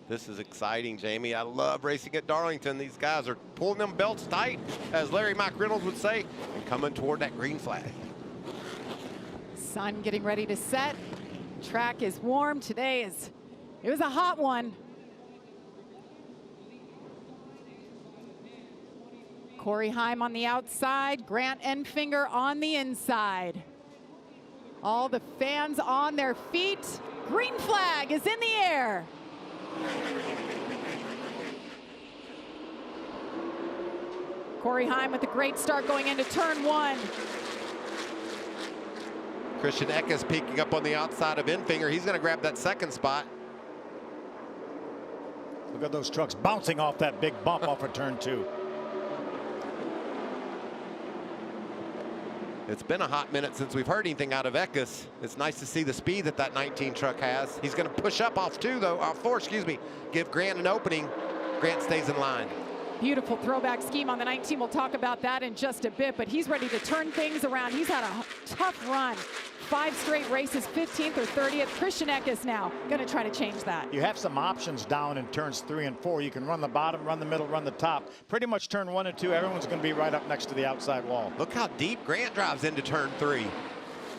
This is exciting, Jamie. I love racing at Darlington. These guys are pulling them belts tight, as Larry McReynolds would say, and coming toward that green flag. Sun getting ready to set. Track is warm. It was a hot one. Corey Heim on the outside, Grant Enfinger on the inside. All the fans on their feet. Green flag is in the air. Corey Heim with a great start going into turn 1. Christian Eckes peeking up on the outside of Enfinger. He's going to grab that second spot. Look at those trucks bouncing off that big bump off of turn 2. It's been a hot minute since we've heard anything out of Eckes. It's nice to see the speed that 19 truck has. He's going to push up off 4, excuse me. Give Grant an opening. Grant stays in line. Beautiful throwback scheme on the 19. We'll talk about that in just a bit, but he's ready to turn things around. He's had a tough run. 5 straight races, 15th or 30th. Christian Eckes now going to try to change that. You have some options down in turns 3 and 4. You can run the bottom, run the middle, run the top. Pretty much turn 1 and 2, everyone's going to be right up next to the outside wall. Look how deep Grant drives into turn 3.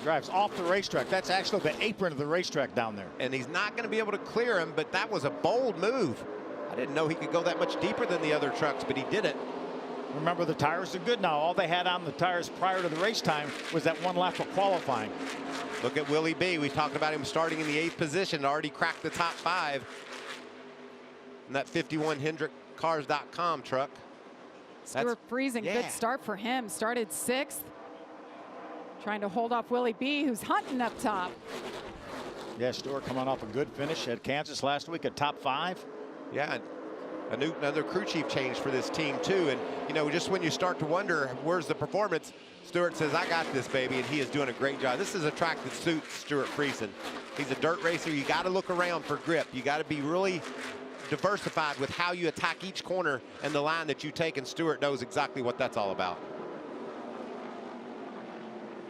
Drives off the racetrack. That's actually the apron of the racetrack down there. And he's not going to be able to clear him, but that was a bold move. I didn't know he could go that much deeper than the other trucks, but he did it. Remember, the tires are good now. All they had on the tires prior to the race time was that 1 lap of qualifying. Look at Willie B. We talked about him starting in the 8th position, already cracked the top 5 in that 51 HendrickCars.com truck. Stuart Friesen, yeah. Good start for him. Started 6th. Trying to hold off Willie B, who's hunting up top. Yeah, Stuart coming off a good finish at Kansas last week, a top 5. Yeah, another crew chief change for this team too. And you know, just when you start to wonder where's the performance, Stuart says, I got this, baby, and he is doing a great job. This is a track that suits Stuart Friesen. He's a dirt racer. You got to look around for grip. You got to be really diversified with how you attack each corner and the line that you take, and Stuart knows exactly what that's all about.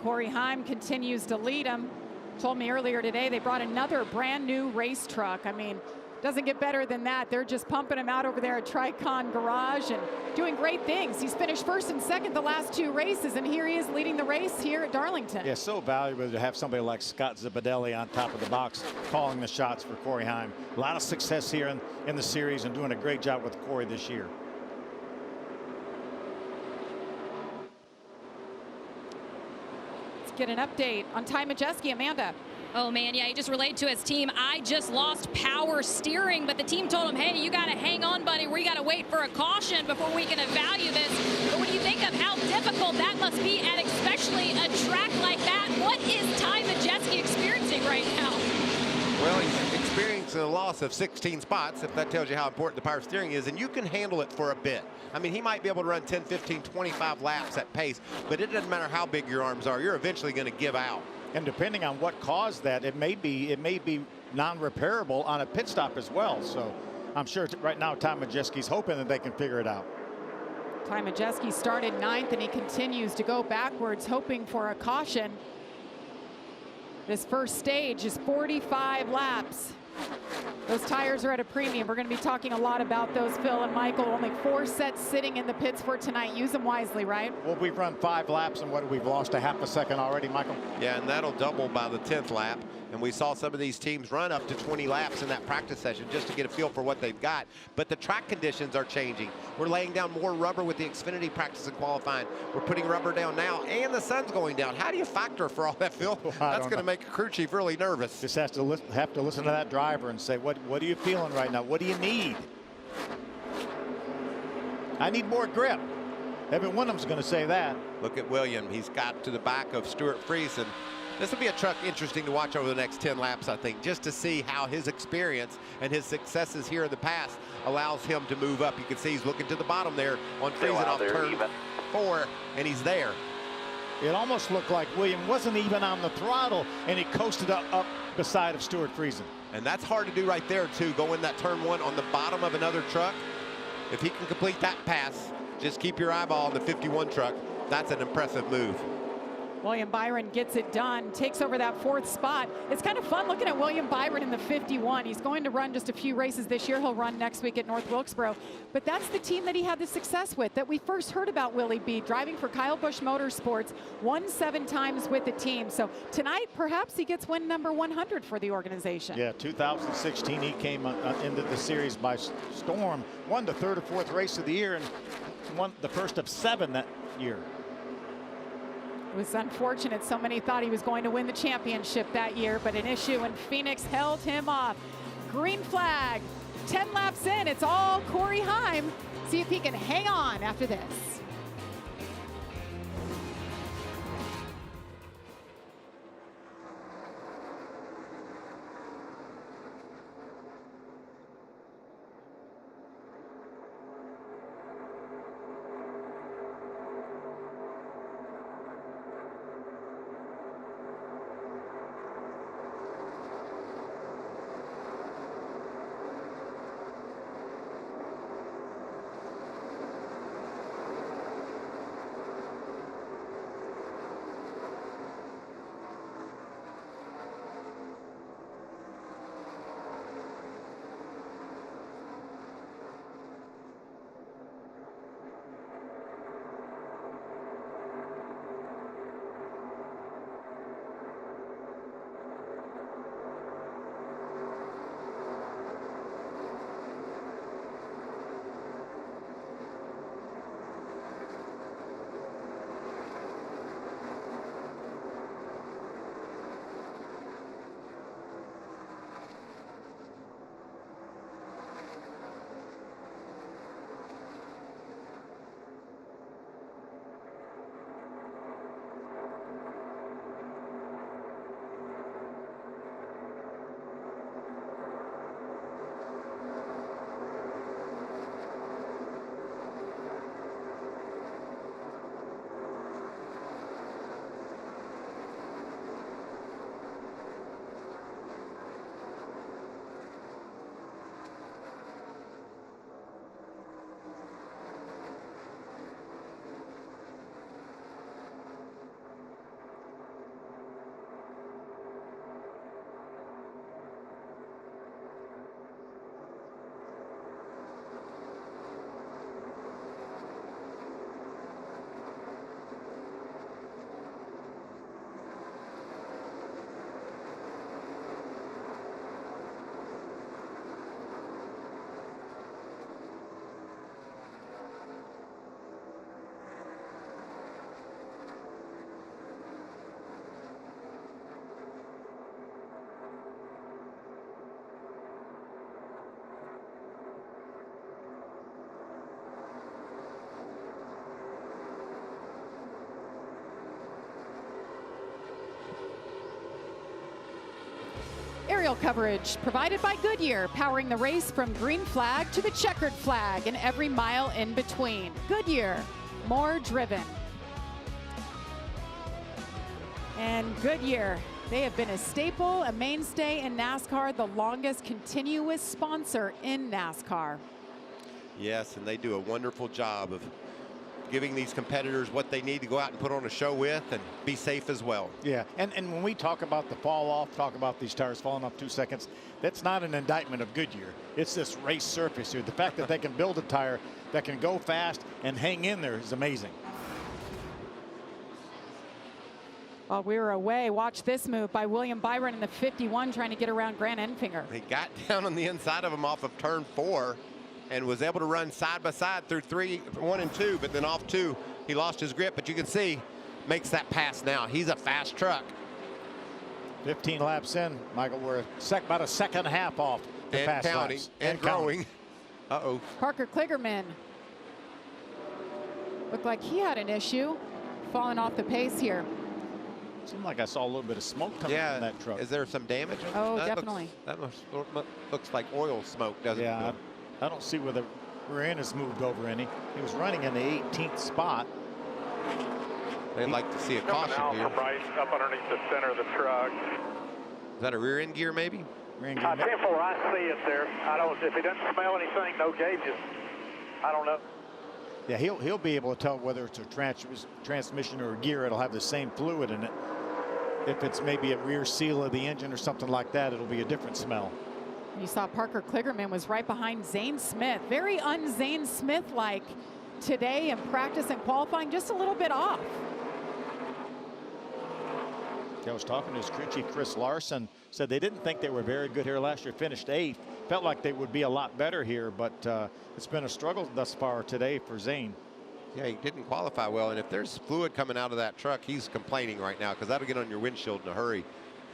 Corey Heim continues to lead him. Told me earlier today they brought another brand new race truck. I mean, doesn't get better than that. They're just pumping him out over there at Tricon Garage and doing great things. He's finished 1st and 2nd the last 2 races, and here he is leading the race here at Darlington. Yeah, so valuable to have somebody like Scott Zipadelli on top of the box calling the shots for Corey Heim. A lot of success here in the series and doing a great job with Corey this year. Let's get an update on Ty Majeski. Amanda. Oh man, yeah, he just relayed to his team, I just lost power steering, but the team told him, hey, you gotta hang on, buddy. We gotta wait for a caution before we can evaluate this. But when you think of how difficult that must be at especially a track like that, what is Ty Majeski experiencing right now? Well, he's experiencing a loss of 16 spots, if that tells you how important the power steering is, and you can handle it for a bit. I mean, he might be able to run 10, 15, 25 laps at pace, but it doesn't matter how big your arms are, you're eventually going to give out. And depending on what caused that, it may be non-repairable on a pit stop as well. So I'm sure right now Ty Majeski's hoping that they can figure it out. Ty Majeski started 9th, and he continues to go backwards, hoping for a caution. This first stage is 45 laps. Those tires are at a premium. We're going to be talking a lot about those, Phil and Michael. Only 4 sets sitting in the pits for tonight. Use them wisely, right? Well, we've run 5 laps, and we've lost a half a second already, Michael. Yeah, and that'll double by the 10th lap. And we saw some of these teams run up to 20 laps in that practice session just to get a feel for what they've got. But the track conditions are changing. We're laying down more rubber with the Xfinity practice and qualifying. We're putting rubber down now, and the sun's going down. How do you factor for all that, Phil? That's going to make a crew chief really nervous. Just have to listen to that driver and say, what are you feeling right now? What do you need? I need more grip. Evan Wyndham's going to say that. Look at William. He's got to the back of Stuart Friesen. This will be a truck interesting to watch over the next 10 laps, I think, just to see how his experience and his successes here in the past allows him to move up. You can see he's looking to the bottom there on Friesen off turn 4, and he's there. It almost looked like William wasn't even on the throttle, and he coasted up beside of Stuart Friesen. And that's hard to do right there, too. Go in that turn 1 on the bottom of another truck. If he can complete that pass, just keep your eyeball on the 51 truck. That's an impressive move. William Byron gets it done, takes over that 4th spot. It's kind of fun looking at William Byron in the 51. He's going to run just a few races this year. He'll run next week at North Wilkesboro. But that's the team that he had the success with, that we first heard about Willie B, driving for Kyle Busch Motorsports, won 7 times with the team. So tonight, perhaps he gets win number 100 for the organization. Yeah, 2016, he came into the series by storm, won the 3rd or 4th race of the year, and won the first of 7 that year. It was unfortunate. So many thought he was going to win the championship that year, but an issue in Phoenix held him off. Green flag, 10 laps in. It's all Corey Heim. See if he can hang on after this. Aerial coverage provided by Goodyear, powering the race from green flag to the checkered flag and every mile in between. Goodyear, more driven. And Goodyear, they have been a staple, a mainstay in NASCAR, the longest continuous sponsor in NASCAR. Yes, and they do a wonderful job of giving these competitors what they need to go out and put on a show with and be safe as well. Yeah, and when we talk about the fall off, talk about these tires falling off 2 seconds, that's not an indictment of Goodyear. It's this race surface here. The fact that they can build a tire that can go fast and hang in there is amazing. While we were away, watch this move by William Byron in the 51 trying to get around Grant Enfinger. He got down on the inside of him off of turn 4 and was able to run side by side through 1 and 2, but then off 2, he lost his grip. But you can see, makes that pass now. He's a fast truck. 15 laps in, Michael, we're about a second and a half off the fast counting, laps. and growing. Uh-oh. Parker Kligerman looked like he had an issue, falling off the pace here. Seemed like I saw a little bit of smoke coming from that truck. Is there some damage? Oh, definitely. That looks like oil smoke, doesn't it? Yeah, I don't see where the rear end has moved over any. He was running in the 18th spot. They'd like to see a caution here. Right up underneath the center of the truck. Is that a rear end gear, maybe? Rear end I gear. think I see it there. I don't. If he doesn't smell anything, no gauges. I don't know. Yeah, he'll be able to tell whether it's a transmission or a gear. It'll have the same fluid in it. If it's maybe a rear seal of the engine or something like that, it'll be a different smell. You saw Parker Kligerman was right behind Zane Smith. Very un-Zane Smith-like today in practice and qualifying, just a little bit off. I was talking to his crew chief, Chris Larson, said they didn't think they were very good here last year, finished 8th. Felt like they would be a lot better here, but it's been a struggle thus far today for Zane. Yeah, he didn't qualify well, and if there's fluid coming out of that truck, he's complaining right now because that'll get on your windshield in a hurry.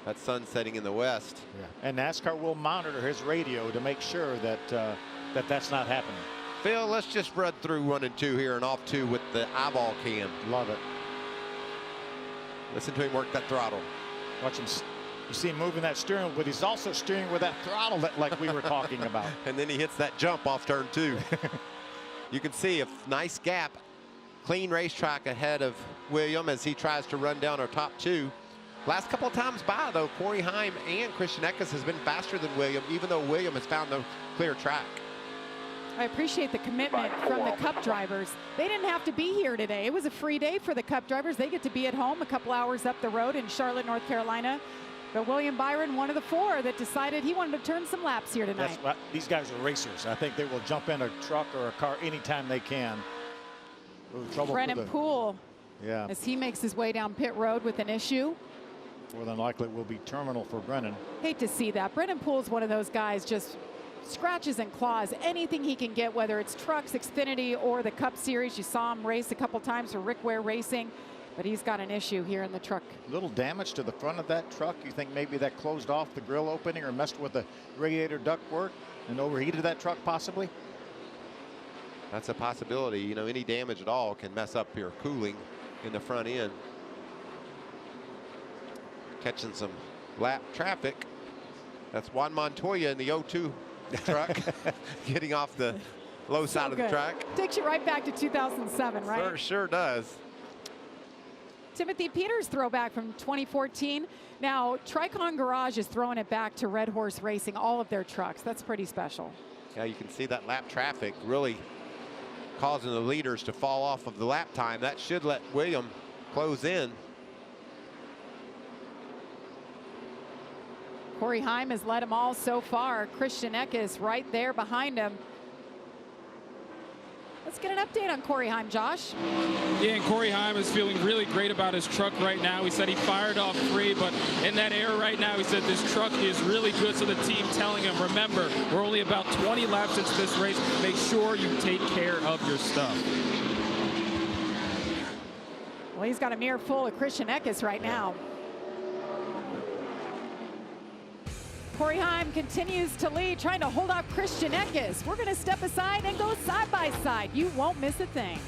That sun setting in the west. Yeah. And NASCAR will monitor his radio to make sure that that's not happening. Phil, let's just run through 1 and 2 here and off 2 with the eyeball cam. Love it. Listen to him work that throttle. Watch him. You see him moving that steering wheel, but he's also steering with that throttle that, like we were talking about. And then he hits that jump off turn 2. You can see a nice gap, clean racetrack ahead of William as he tries to run down our top 2. Last couple of times by, though, Corey Heim and Christian Eckes has been faster than William, even though William has found the clear track. I appreciate the commitment from the Cup drivers. They didn't have to be here today. It was a free day for the Cup drivers. They get to be at home a couple hours up the road in Charlotte, North Carolina. But William Byron, one of the 4 that decided he wanted to turn some laps here tonight. That's what, these guys are racers. I think they will jump in a truck or a car anytime they can. Brennan Poole, yeah, as he makes his way down pit road with an issue. More than likely will be terminal for Brennan. Hate to see that. Brennan Poole's one of those guys, just scratches and claws anything he can get, whether it's trucks, Xfinity, or the Cup Series. You saw him race a couple times for Rick Ware Racing, but he's got an issue here in the truck. Little damage to the front of that truck. You think maybe that closed off the grill opening or messed with the radiator ductwork and overheated that truck possibly? That's a possibility. You know, any damage at all can mess up your cooling in the front end. Catching some lap traffic. That's Juan Montoya in the 02 truck getting off the low side of the track. Takes you right back to 2007, right? Sure does. Timothy Peters throwback from 2014. Now, Tricon Garage is throwing it back to Red Horse Racing, all of their trucks. That's pretty special. Yeah, you can see that lap traffic really causing the leaders to fall off of the lap time. That should let William close in. Corey Heim has led them all so far. Christian Eckes right there behind him. Let's get an update on Corey Heim, Josh. Yeah, and Corey Heim is feeling really great about his truck right now. He said he fired off 3, but in that air right now, he said this truck is really good. So the team telling him, remember, we're only about 20 laps into this race. Make sure you take care of your stuff. Well, he's got a mirror full of Christian Eckes right now. Corey Heim continues to lead, trying to hold off Christian Eckes. We're going to step aside and go side by side. You won't miss a thing.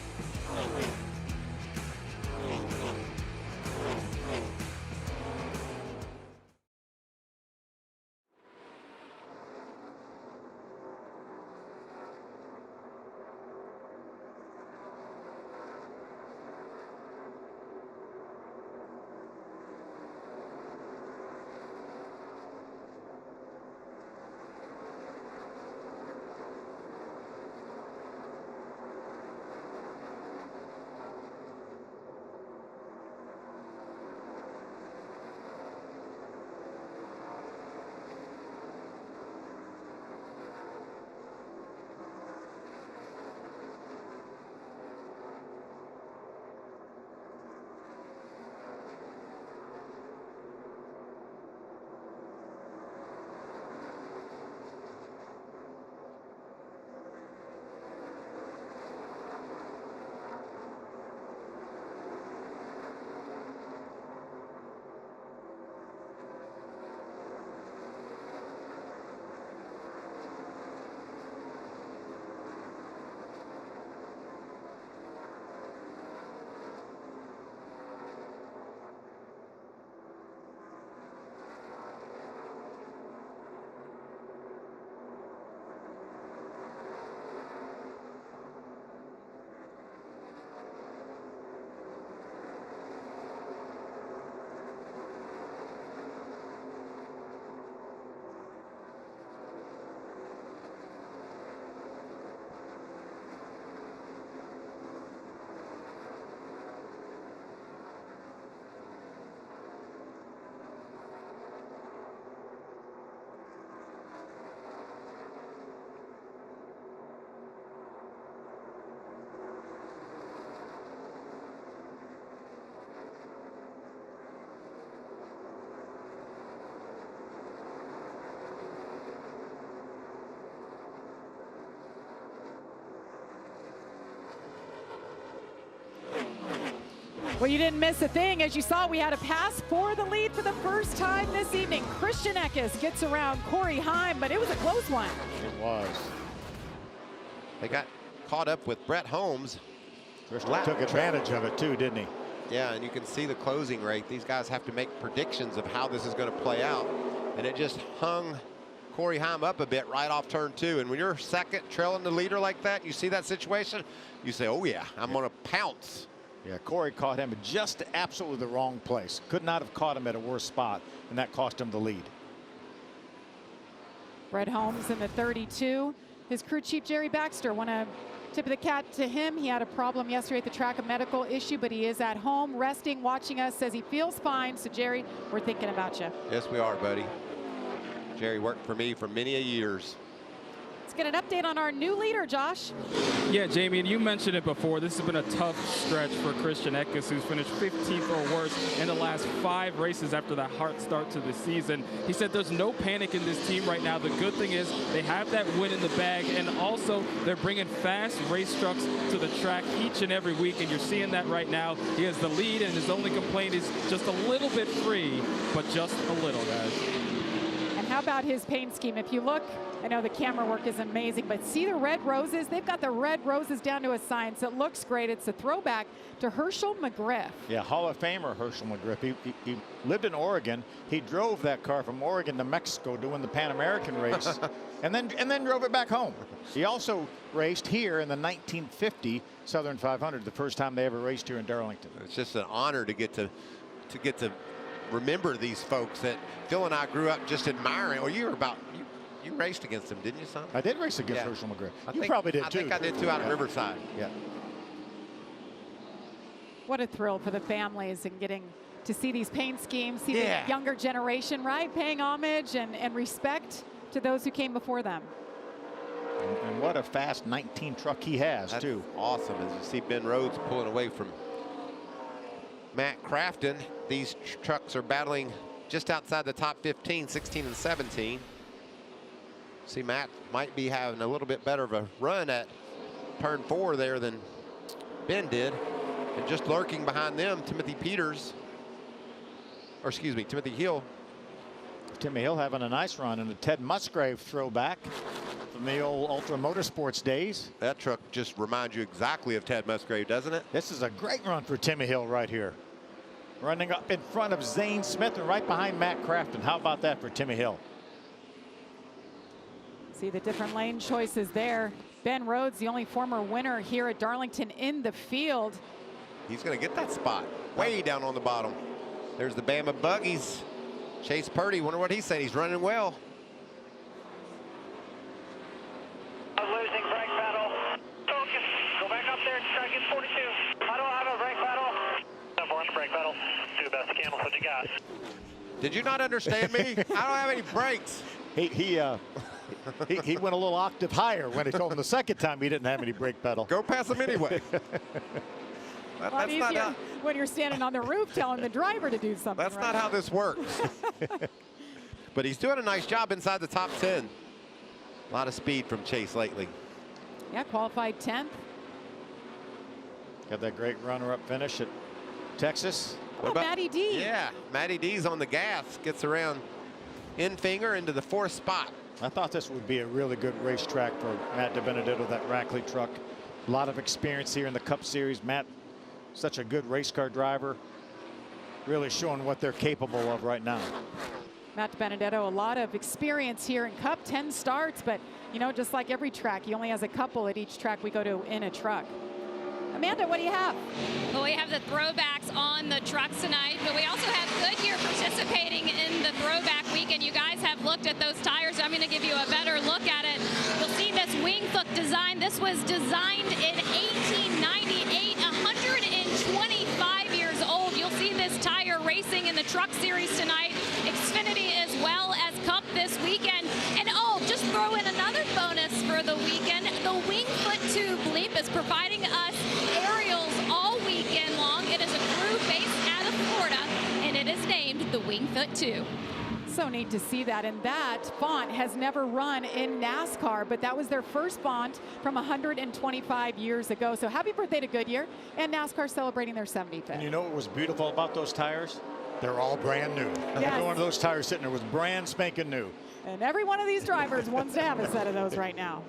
Well, you didn't miss a thing. As you saw, we had a pass for the lead for the first time this evening. Christian Eckes gets around Corey Heim, but it was a close one. It was. They got caught up with Brett Holmes. Christian took advantage of it too, didn't he? Yeah, and you can see the closing rate. These guys have to make predictions of how this is going to play out. And it just hung Corey Heim up a bit right off turn 2. And when you're second, trailing the leader like that, you see that situation, you say, oh yeah, I'm going to pounce. Yeah, Corey caught him just absolutely the wrong place. Could not have caught him at a worse spot, and that cost him the lead. Brett Holmes in the 32. His crew chief, Jerry Baxter, want to tip of the cap to him. He had a problem yesterday at the track, a medical issue, but he is at home resting, watching us, says he feels fine. So, Jerry, we're thinking about you. Yes, we are, buddy. Jerry worked for me for many years. Let's get an update on our new leader, Josh. Yeah, Jamie, and you mentioned it before. This has been a tough stretch for Christian Eckes, who's finished 15th or worse in the last 5 races after that hard start to the season. He said there's no panic in this team right now. The good thing is they have that win in the bag, and also they're bringing fast race trucks to the track each and every week, and you're seeing that right now. He has the lead, and his only complaint is just a little bit free, but just a little, guys. And how about his paint scheme? If you look, I know the camera work is amazing, but see the red roses? They've got the red roses down to a science. It looks great. It's a throwback to Herschel McGriff. Yeah, Hall of Famer Herschel McGriff. He lived in Oregon. He drove that car from Oregon to Mexico doing the Pan American race, and then drove it back home. He also raced here in the 1950 Southern 500, the first time they ever raced here in Darlington. It's just an honor to get to remember these folks that Phil and I grew up just admiring. Well, you raced against them, didn't you, son? I did race against Herschel McGriff. You probably did too. I think I did too, out of Riverside. Yeah. What a thrill for the families and getting to see these paint schemes, see the younger generation, right? Paying homage and respect to those who came before them. And what a fast 19 truck he has, too. Awesome. As you see Ben Rhodes pulling away from Matt Crafton. These trucks are battling just outside the top 15, 16 and 17. See, Matt might be having a little bit better of a run at turn 4 there than Ben did. And just lurking behind them, Timothy Hill. Timmy Hill having a nice run, and a Ted Musgrave throwback from the old Ultra Motorsports days. That truck just reminds you exactly of Ted Musgrave, doesn't it? This is a great run for Timmy Hill right here. Running up in front of Zane Smith and right behind Matt Crafton. How about that for Timmy Hill? See the different lane choices there. Ben Rhodes, the only former winner here at Darlington in the field. He's going to get that spot way down on the bottom. There's the Bama buggies. Chase Purdy, wonder what he's saying. He's running well. I'm losing brake pedal. Focus. Go back up there and try to get 42. I don't have a brake pedal. I'm on the brake pedal. Do the best you can with what you got. Did you not understand me? I don't have any brakes. He went a little octave higher when he told him the second time he didn't have any brake pedal. Go pass him anyway. A lot easier when you're standing on the roof telling the driver to do something. That's not how this works. But he's doing a nice job inside the top 10. A lot of speed from Chase lately. Yeah, qualified 10th. Got that great runner-up finish at Texas. What about Matty D? Yeah, Matty D's on the gas. Gets around Infinger into the 4th spot. I thought this would be a really good racetrack for Matt DiBenedetto, that Rackley truck. A lot of experience here in the Cup Series. Matt, such a good race car driver, really showing what they're capable of right now. Matt DiBenedetto, a lot of experience here in Cup, 10 starts, but you know, just like every track, he only has a couple at each track we go to in a truck. Amanda, what do you have? Well, we have the throwbacks on the trucks tonight, but we also have Goodyear participating in the throwback weekend. You guys have looked at those tires. I'm going to give you a better look at it. You'll see this wing foot design. This was designed in 1898, 125 years old. You'll see this tire racing in the Truck Series tonight, Xfinity as well as Cup this weekend. And oh, just throw in another bonus for the weekend. The Wingfoot tube leap is providing us aerials all weekend long. It is a crew based out of Florida, and it is named the Wingfoot 2. So neat to see that. And that font has never run in NASCAR, but that was their first font from 125 years ago. So happy birthday to Goodyear, and NASCAR celebrating their 75th. And you know what was beautiful about those tires? They're all brand new. Yes. Every one of those tires sitting there was brand spanking new. And every one of these drivers wants to have a set of those right now.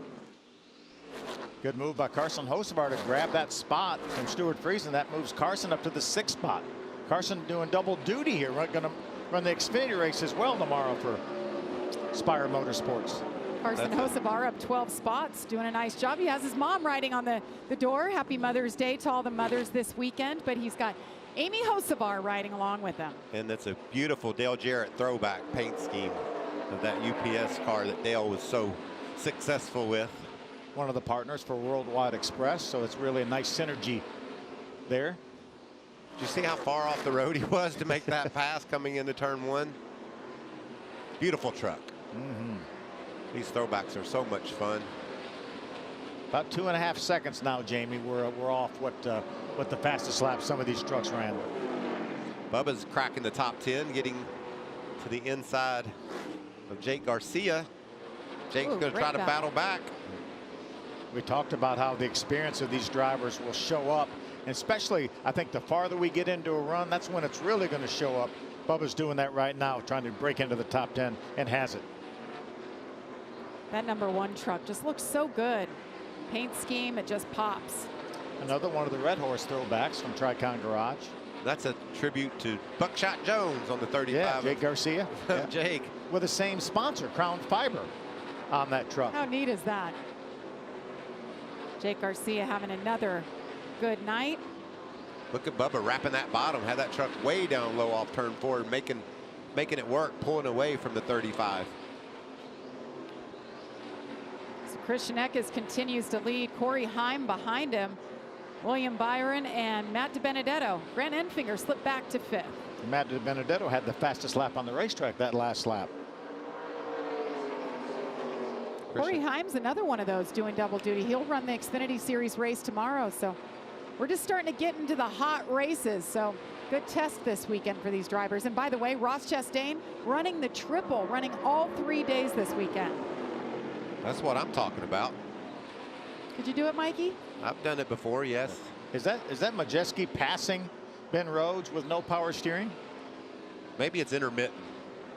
Good move by Carson Hocevar to grab that spot from Stuart Friesen. That moves Carson up to the 6th spot. Carson doing double duty here. We're going to run the Xfinity race as well tomorrow for Spire Motorsports. Carson Hocevar up 12 spots, doing a nice job. He has his mom riding on the door. Happy Mother's Day to all the mothers this weekend, but he's got Amy Hocevar riding along with him. And that's a beautiful Dale Jarrett throwback paint scheme of that UPS car that Dale was so successful with. One of the partners for Worldwide Express, so it's really a nice synergy there. Did you see how far off the road he was to make that pass coming into turn 1? Beautiful truck. These throwbacks are so much fun. About 2.5 seconds now, Jamie. We're off what the fastest lap some of these trucks ran. Bubba's cracking the top 10, getting to the inside of Jake Garcia. Jake's going to try to battle back. We talked about how the experience of these drivers will show up, and especially I think the farther we get into a run, that's when it's really going to show up. Bubba's doing that right now, trying to break into the top 10, and has it. That #1 truck just looks so good. Paint scheme, it just pops. Another one of the Red Horse throwbacks from Tricon Garage. That's a tribute to Buckshot Jones on the 35. Yeah, Jake Garcia. Yeah. Jake. With the same sponsor, Crown Fiber, on that truck. How neat is that? Jake Garcia having another good night. Look at Bubba wrapping that bottom, had that truck way down low off turn 4, making it work, pulling away from the 35. So Christian Eckes continues to lead. Corey Heim behind him. William Byron and Matt DiBenedetto. Grant Enfinger slipped back to 5th. Matt DiBenedetto had the fastest lap on the racetrack that last lap. Corey Heim's another one of those doing double duty. He'll run the Xfinity Series race tomorrow. So we're just starting to get into the hot races. So good test this weekend for these drivers. And by the way, Ross Chastain running the triple, running all 3 days this weekend. That's what I'm talking about. Could you do it, Mikey? I've done it before, yes. Is that Majeski passing Ben Rhodes with no power steering? Maybe it's intermittent.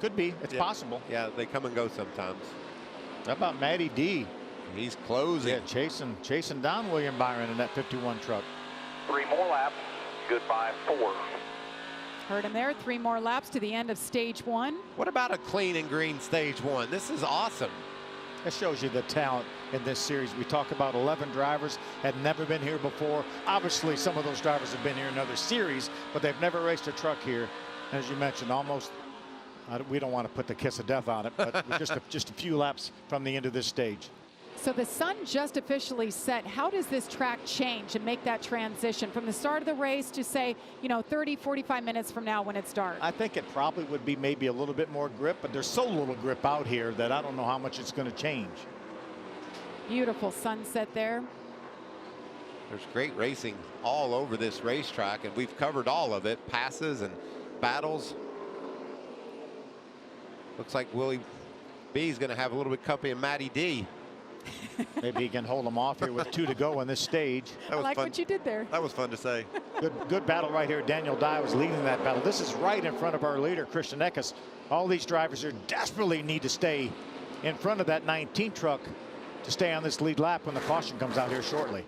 Could be. It's possible. Yeah, they come and go sometimes. How about Matty D? He's closing. Yeah, chasing down William Byron in that 51 truck. 3 more laps. Goodbye 4. Heard him there. 3 more laps to the end of stage 1. What about a clean and green stage 1? This is awesome. That shows you the talent in this series. We talk about 11 drivers had never been here before. Obviously, some of those drivers have been here in other series, but they've never raced a truck here. As you mentioned, almost, we don't want to put the kiss of death on it, but just a few laps from the end of this stage. So the sun just officially set. How does this track change and make that transition from the start of the race to, say, 30, 45 minutes from now when it's dark? I think it probably would be maybe a little bit more grip, but there's so little grip out here that I don't know how much it's going to change. Beautiful sunset there. There's great racing all over this racetrack, and we've covered all of it. Passes and battles. Looks like Willie B is going to have a little bit company of Matty D. Maybe he can hold them off here with 2 to go on this stage. That was I like fun. what you did there. That was fun to say. Good battle right here. Daniel Dye was leading that battle. This is right in front of our leader, Christian Eckes. All these drivers here desperately need to stay in front of that 19 truck to stay on this lead lap when the caution comes out here shortly.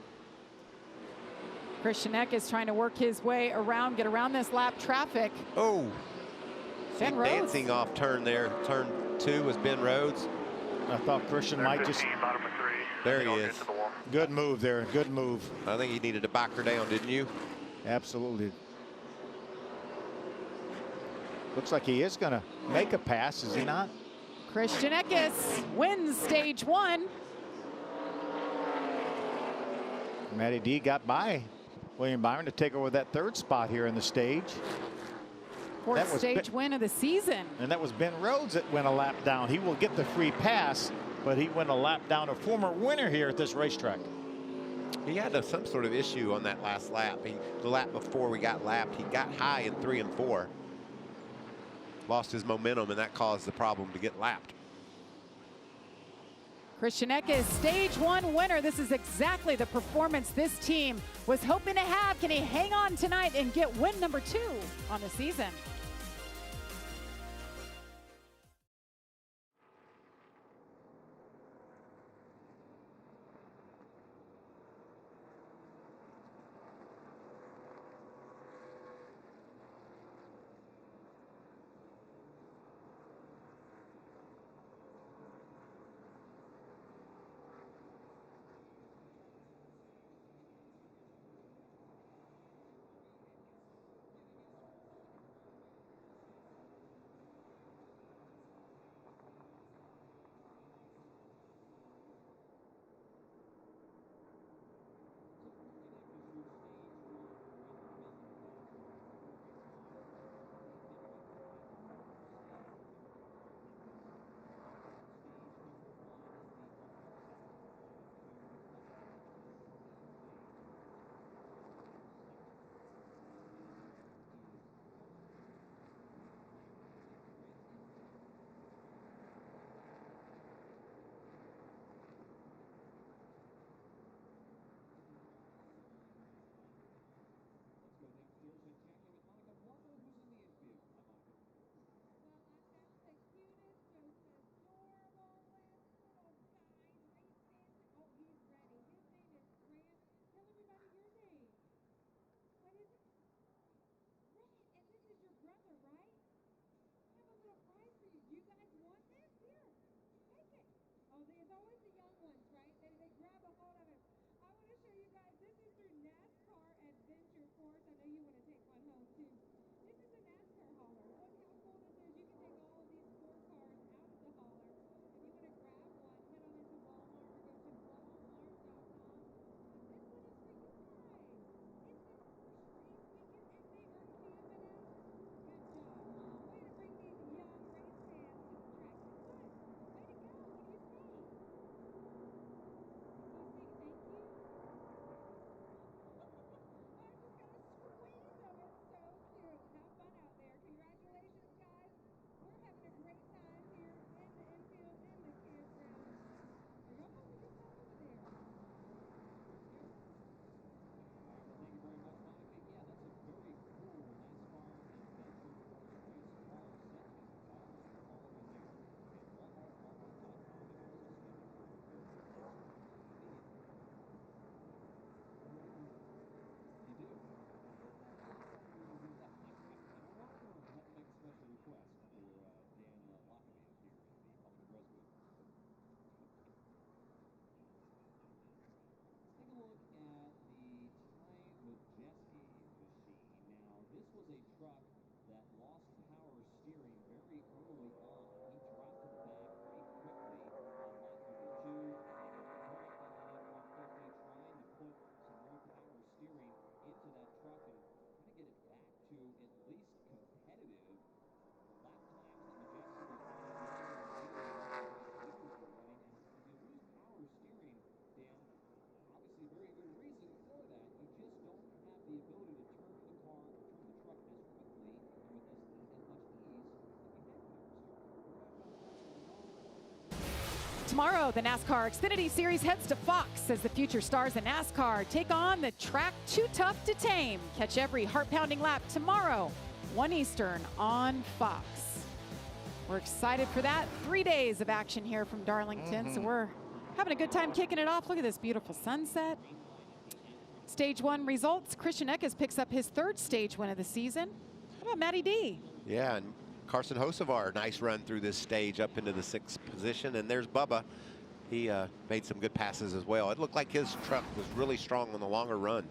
Christian Eckes trying to work his way around, get around this lap traffic. Oh, Ben Rhodes dancing off turn there. Turn 2 was Ben Rhodes. I thought Christian might just. Bottom of 3. There he is. Good move there. Good move. I think he needed to back her down, didn't you? Absolutely. Looks like he is going to make a pass, is he not? Christian Eckes wins stage 1. Matty D got by William Byron to take over that 3rd spot here in the stage. Fourth stage win of the season. And that was Ben Rhodes that went a lap down. He will get the free pass, but he went a lap down, a former winner here at this racetrack. He had some sort of issue on that last lap. The lap before we got lapped, he got high in 3 and 4. lost his momentum, and that caused the problem to get lapped. Christian Eckes is stage 1 winner. This is exactly the performance this team was hoping to have. Can he hang on tonight and get win number 2 on the season? There's always the young ones, right? They grab a hold of it. I want to show you guys, this is your NASCAR Adventure Course. I know you want to take one home too. This is a NASCAR hauler. Look how cool this is. You can take all of these 4 cars out of the hauler. If you want to grab one, head on into Walmart or go to walmart.com. But this one is for you guys. It's their first race weekend and they are camping out. Good job, Mom. Way to bring these young race fans to the track. Good. Way to go. What do you say? Tomorrow, the NASCAR Xfinity Series heads to Fox as the future stars of NASCAR take on the track too tough to tame. Catch every heart-pounding lap tomorrow, 1 Eastern on Fox. We're excited for that. 3 days of action here from Darlington, so we're having a good time kicking it off. Look at this beautiful sunset. Stage 1 results. Christian Eckes picks up his 3rd stage win of the season. How about Matty D? Yeah, and Carson Hocevar, nice run through this stage up into the 6th position. And there's Bubba. He made some good passes as well. It looked like his truck was really strong on the longer run.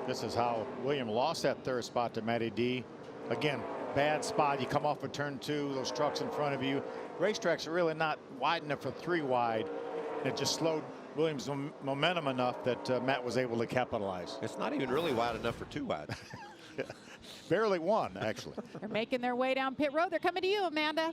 This is how William lost that 3rd spot to Matty D. Again, bad spot. You come off of turn 2, those trucks in front of you. Racetracks are really not wide enough for 3 wide. It just slowed Williams' momentum enough that Matt was able to capitalize. It's not even really wide enough for 2 wide. Barely one, actually. They're making their way down pit road. They're coming to you, Amanda.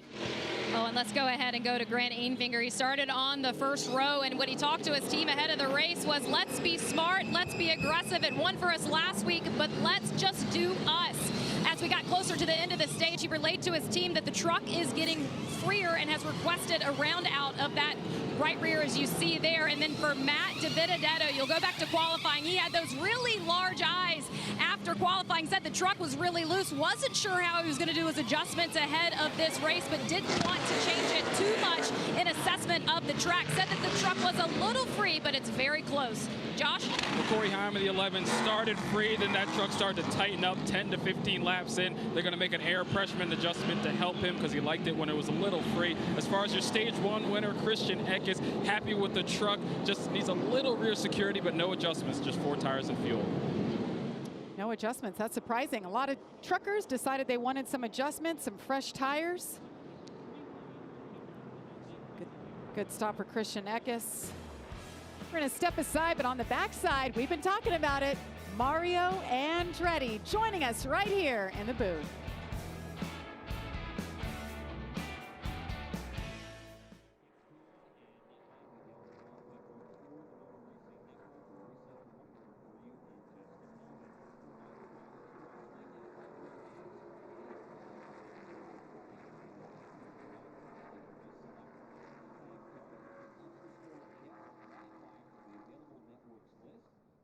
Oh, and let's go ahead and go to Grant Ainfinger. He started on the 1st row, and what he talked to his team ahead of the race was, let's be smart, let's be aggressive. It won for us last week, but let's just do us. As as we got closer to the end of the stage, he relayed to his team that the truck is getting freer and has requested a round out of that right rear, as you see there. And then for Matt DiBenedetto, you'll go back to qualifying. He had those really large eyes after qualifying, said the truck was really loose, wasn't sure how he was going to do his adjustments ahead of this race, but didn't want to change it too much in assessment of the track. Said that the truck was a little free, but it's very close. Josh? Well, Corey Heim of the 11 started free, then that truck started to tighten up 10 to 15 laps in. They're going to make an air pressure adjustment to help him because he liked it when it was a little free. As far as your stage 1 winner, Christian Eck is happy with the truck, just needs a little rear security, but no adjustments, just 4 tires and fuel. No adjustments. That's surprising. A lot of truckers decided they wanted some adjustments, some fresh tires. Good stop for Christian Eckes. We're going to step aside, but on the backside, we've been talking about it. Mario Andretti joining us right here in the booth.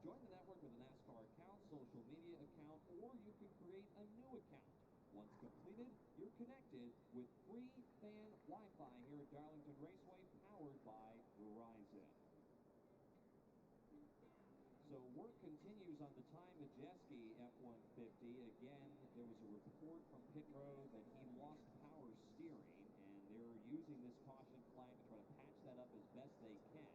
Join the network with a NASCAR account, social media account, or you can create a new account. Once completed, you're connected with free fan Wi-Fi here at Darlington Raceway, powered by Verizon. So work continues on the Ty Majeski F-150. Again, there was a report from pit road that he lost power steering, and they're using this caution flag to try to patch that up as best they can.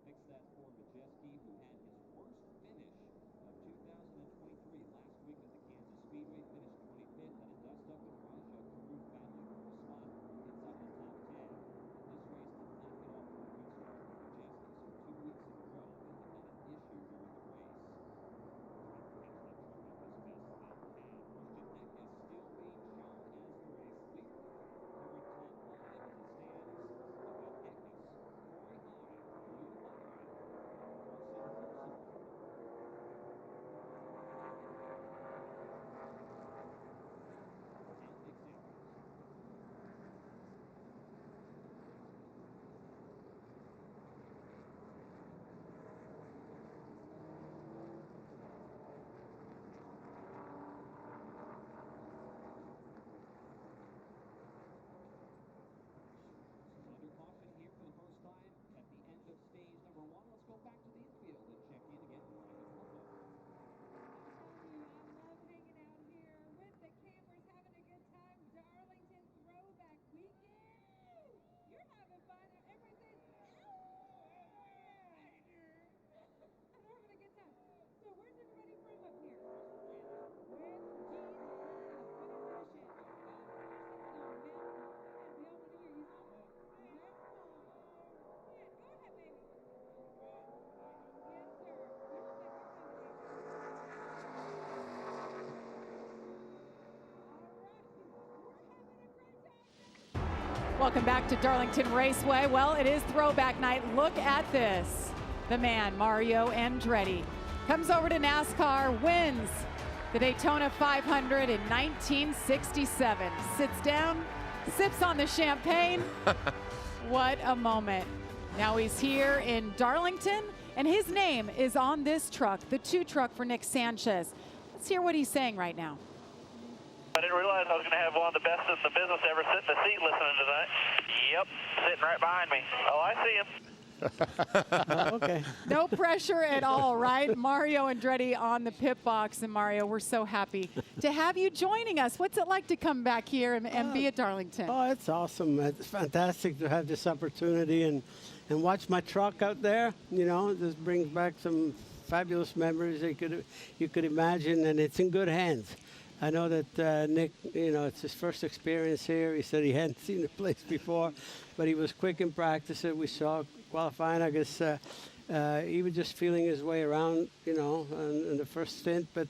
Fix that for Majeski, who had his worst finish of 2023 last week at the Kansas Speedway, finished 25th, had a dust-up with Raja Karu battling for a spot inside the top 10. This race did not get off to a good start for Majeski, so 2 weeks in a row that he had an issue during the race. Welcome back to Darlington Raceway. Well, it is throwback night. Look at this. The man, Mario Andretti, comes over to NASCAR, wins the Daytona 500 in 1967. Sits down, sips on the champagne. What a moment. Now he's here in Darlington, and his name is on this truck, the 2 truck for Nick Sanchez. Let's hear what he's saying right now. I didn't realize I was going to have one of the best in the business ever sit in the seat listening tonight. Yep, sitting right behind me. Oh, I see him. Okay. No pressure at all, right? Mario Andretti on the pit box. And Mario, we're so happy to have you joining us. What's it like to come back here and be at Darlington? Oh, it's awesome. It's fantastic to have this opportunity and watch my truck out there. You know, this brings back some fabulous memories you could imagine, and it's in good hands. I know that Nick, you know, it's his first experience here. He said he hadn't seen the place before, but he was quick in practice. We saw qualifying. I guess he was just feeling his way around, you know, in the first stint. But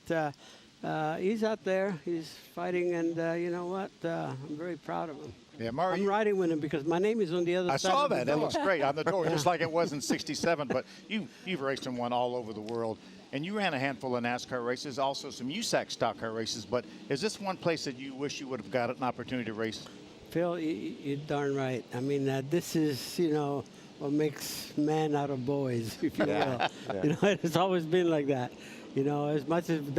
he's out there. He's fighting, and you know what? I'm very proud of him. Yeah, Mario, I'm riding with him because my name is on the other side. I saw of the that. door. That looks great on the door, just like it was in '67. But you've raced and won all over the world. And you ran a handful of NASCAR races, also some USAC stock car races. But is this one place that you wish you would have got an opportunity to race? Phil, you're darn right. I mean, this is, you know, what makes man out of boys, if you will. Yeah. You know, it's always been like that. You know, as much as they've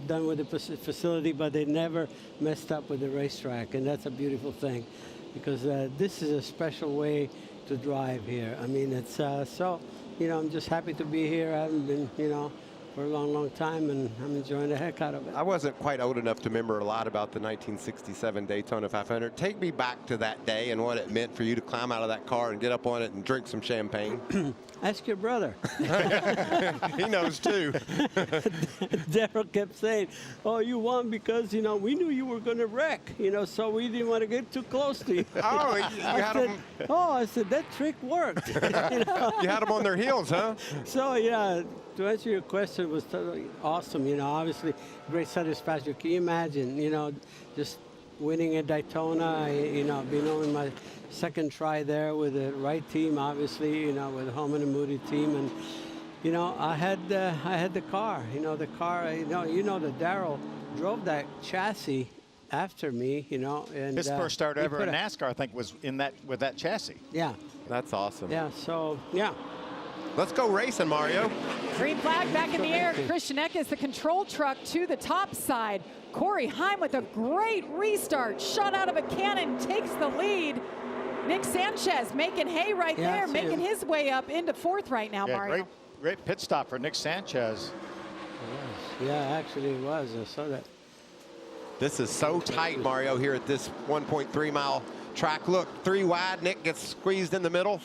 done with the facility, but they never messed up with the racetrack, and that's a beautiful thing, because this is a special way to drive here. I mean, it's so, you know, I'm just happy to be here. I haven't been, you know, for a long, long time, and I'm enjoying the heck out of it. I wasn't quite old enough to remember a lot about the 1967 Daytona 500. Take me back to that day and what it meant for you to climb out of that car and get up on it and drink some champagne. Ask your brother. He knows too. Daryl kept saying, "Oh, you won because, you know, we knew you were going to wreck, you know, so we didn't want to get too close to you." Oh, you had them. I said, that trick worked. You know? You had them on their heels, huh? So, yeah, to answer your question, it was totally awesome. You know, obviously, great satisfaction. Can you imagine, you know, just winning at Daytona, you know, being on my second try there with the right team, obviously, you know, with Holman and Moody team. And, you know, I had the car, you know, that Darrell drove that chassis after me, you know. And His first start ever in NASCAR, I think, was with that chassis. Yeah. That's awesome. Yeah, so, yeah. Let's go racing, Mario. Green flag back in the air. Christian Eckes, the control truck to the top side. Corey Heim with a great restart. Shot out of a cannon, takes the lead. Nick Sanchez making hay right there, making his way up into fourth right now, Yeah, Mario. great pit stop for Nick Sanchez. Yeah, actually it was. I saw that. This is so tight, Mario, here at this 1.3 mile track. Look, 3 wide. Nick gets squeezed in the middle.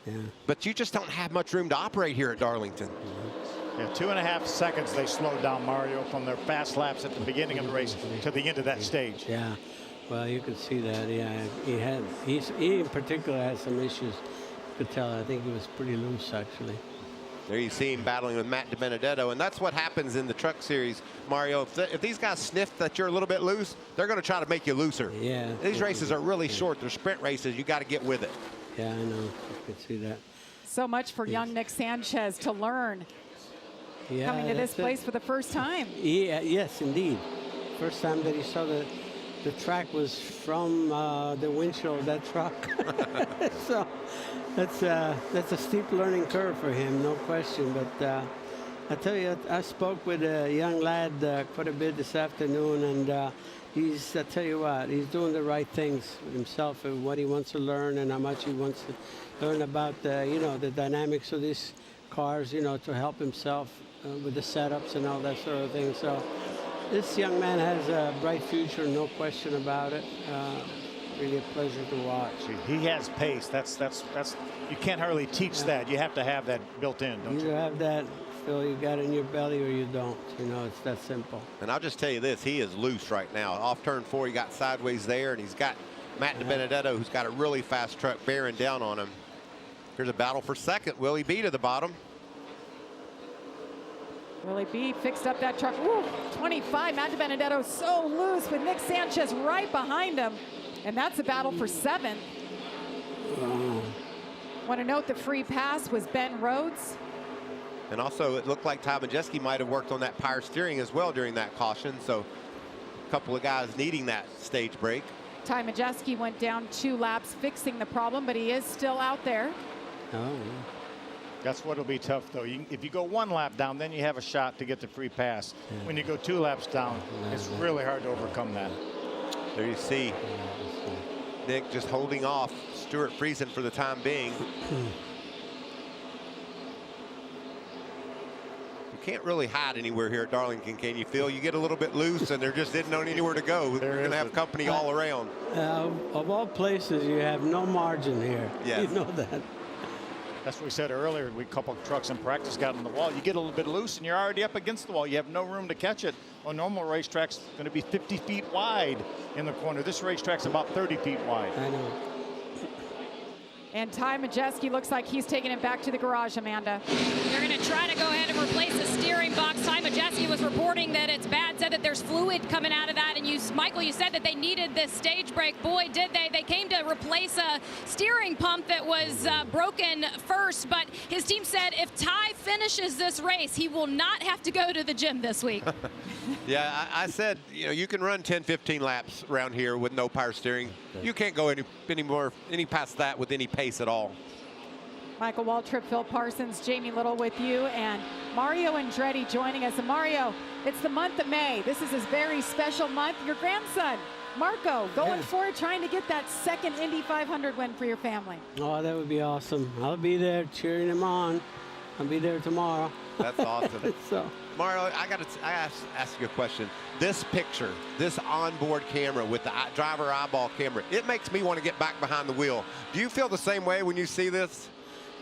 Yeah. But you just don't have much room to operate here at Darlington. Yeah, 2.5 seconds they slowed down Mario from their fast laps at the beginning of the race to the end of that stage. Yeah, well, you could see that. Yeah, he in particular had some issues. You could tell. I think he was pretty loose, actually. There you see him battling with Matt DiBenedetto, and that's what happens in the truck series, Mario. If these guys sniff that you're a little bit loose, they're going to try to make you looser. Yeah. These races are really short. They're sprint races. You got to get with it. Yeah, I know. I could see that. So much for young Nick Sanchez to learn. Yeah, Coming to this place for the first time. Yeah, yes, indeed. First time that he saw the track was from the windshield of that truck. So that's a steep learning curve for him, no question. But I tell you, I spoke with a young lad quite a bit this afternoon, and I tell you what, he's doing the right things with himself and what he wants to learn and how much he wants to learn about, you know, the dynamics of these cars, you know, to help himself with the setups and all that sort of thing. So this young man has a bright future, no question about it. Really a pleasure to watch. He has pace. That's you can't hardly teach that. You have to have that built in, don't you? You have that, Phil, you got it in your belly or you don't. You know, it's that simple. And I'll just tell you this, he is loose right now. Off turn 4, he got sideways there, and he's got Matt DiBenedetto, who's got a really fast truck bearing down on him. Here's a battle for second. Will he be to the bottom? Willie B fixed up that truck. Woo, 25. Matt DiBenedetto so loose with Nick Sanchez right behind him. And that's a battle for 7th. Want to note the free pass was Ben Rhodes. And also, it looked like Ty Majeski might have worked on that power steering as well during that caution. So a couple of guys needing that stage break. Ty Majeski went down 2 laps fixing the problem, but he is still out there. Oh, That's what'll be tough, though. If you go 1 lap down, then you have a shot to get the free pass. Yeah. When you go 2 laps down, it's really hard to overcome that. There you see Nick just holding off Stuart Friesen for the time being. You can't really hide anywhere here at Darlington, can you, Phil? You get a little bit loose and there just isn't anywhere to go. We're going to have company all around. of all places, you have no margin here. Yes. You know that. That's what we said earlier. We couple of trucks in practice got on the wall. You get a little bit loose and you're already up against the wall. You have no room to catch it. On normal racetracks, going to be 50 feet wide in the corner. This racetrack's about 30 feet wide. I know. And Ty Majeski looks like he's taking it back to the garage, Amanda. They're going to try to go ahead and replace the steering box. Ty Majeski was reporting that it's bad, said that there's fluid coming out of that. And you, Michael, you said that they needed this stage brake. Boy, did they. They came to replace a steering pump that was broken first. But his team said if Ty finishes this race, he will not have to go to the gym this week. Yeah, I said, you know, you can run 10, 15 laps around here with no power steering. You can't go any past that with any pace at all. Michael Waltrip, Phil Parsons, Jamie Little with you, and Mario Andretti joining us. And Mario, it's the month of May. This is a very special month. Your grandson, Marco, going for it, trying to get that second Indy 500 win for your family. Oh, that would be awesome. I'll be there cheering him on. I'll be there tomorrow. That's awesome. So, Mario, I ask you a question. This picture, this onboard camera with the driver eyeball camera, it makes me want to get back behind the wheel. Do you feel the same way when you see this?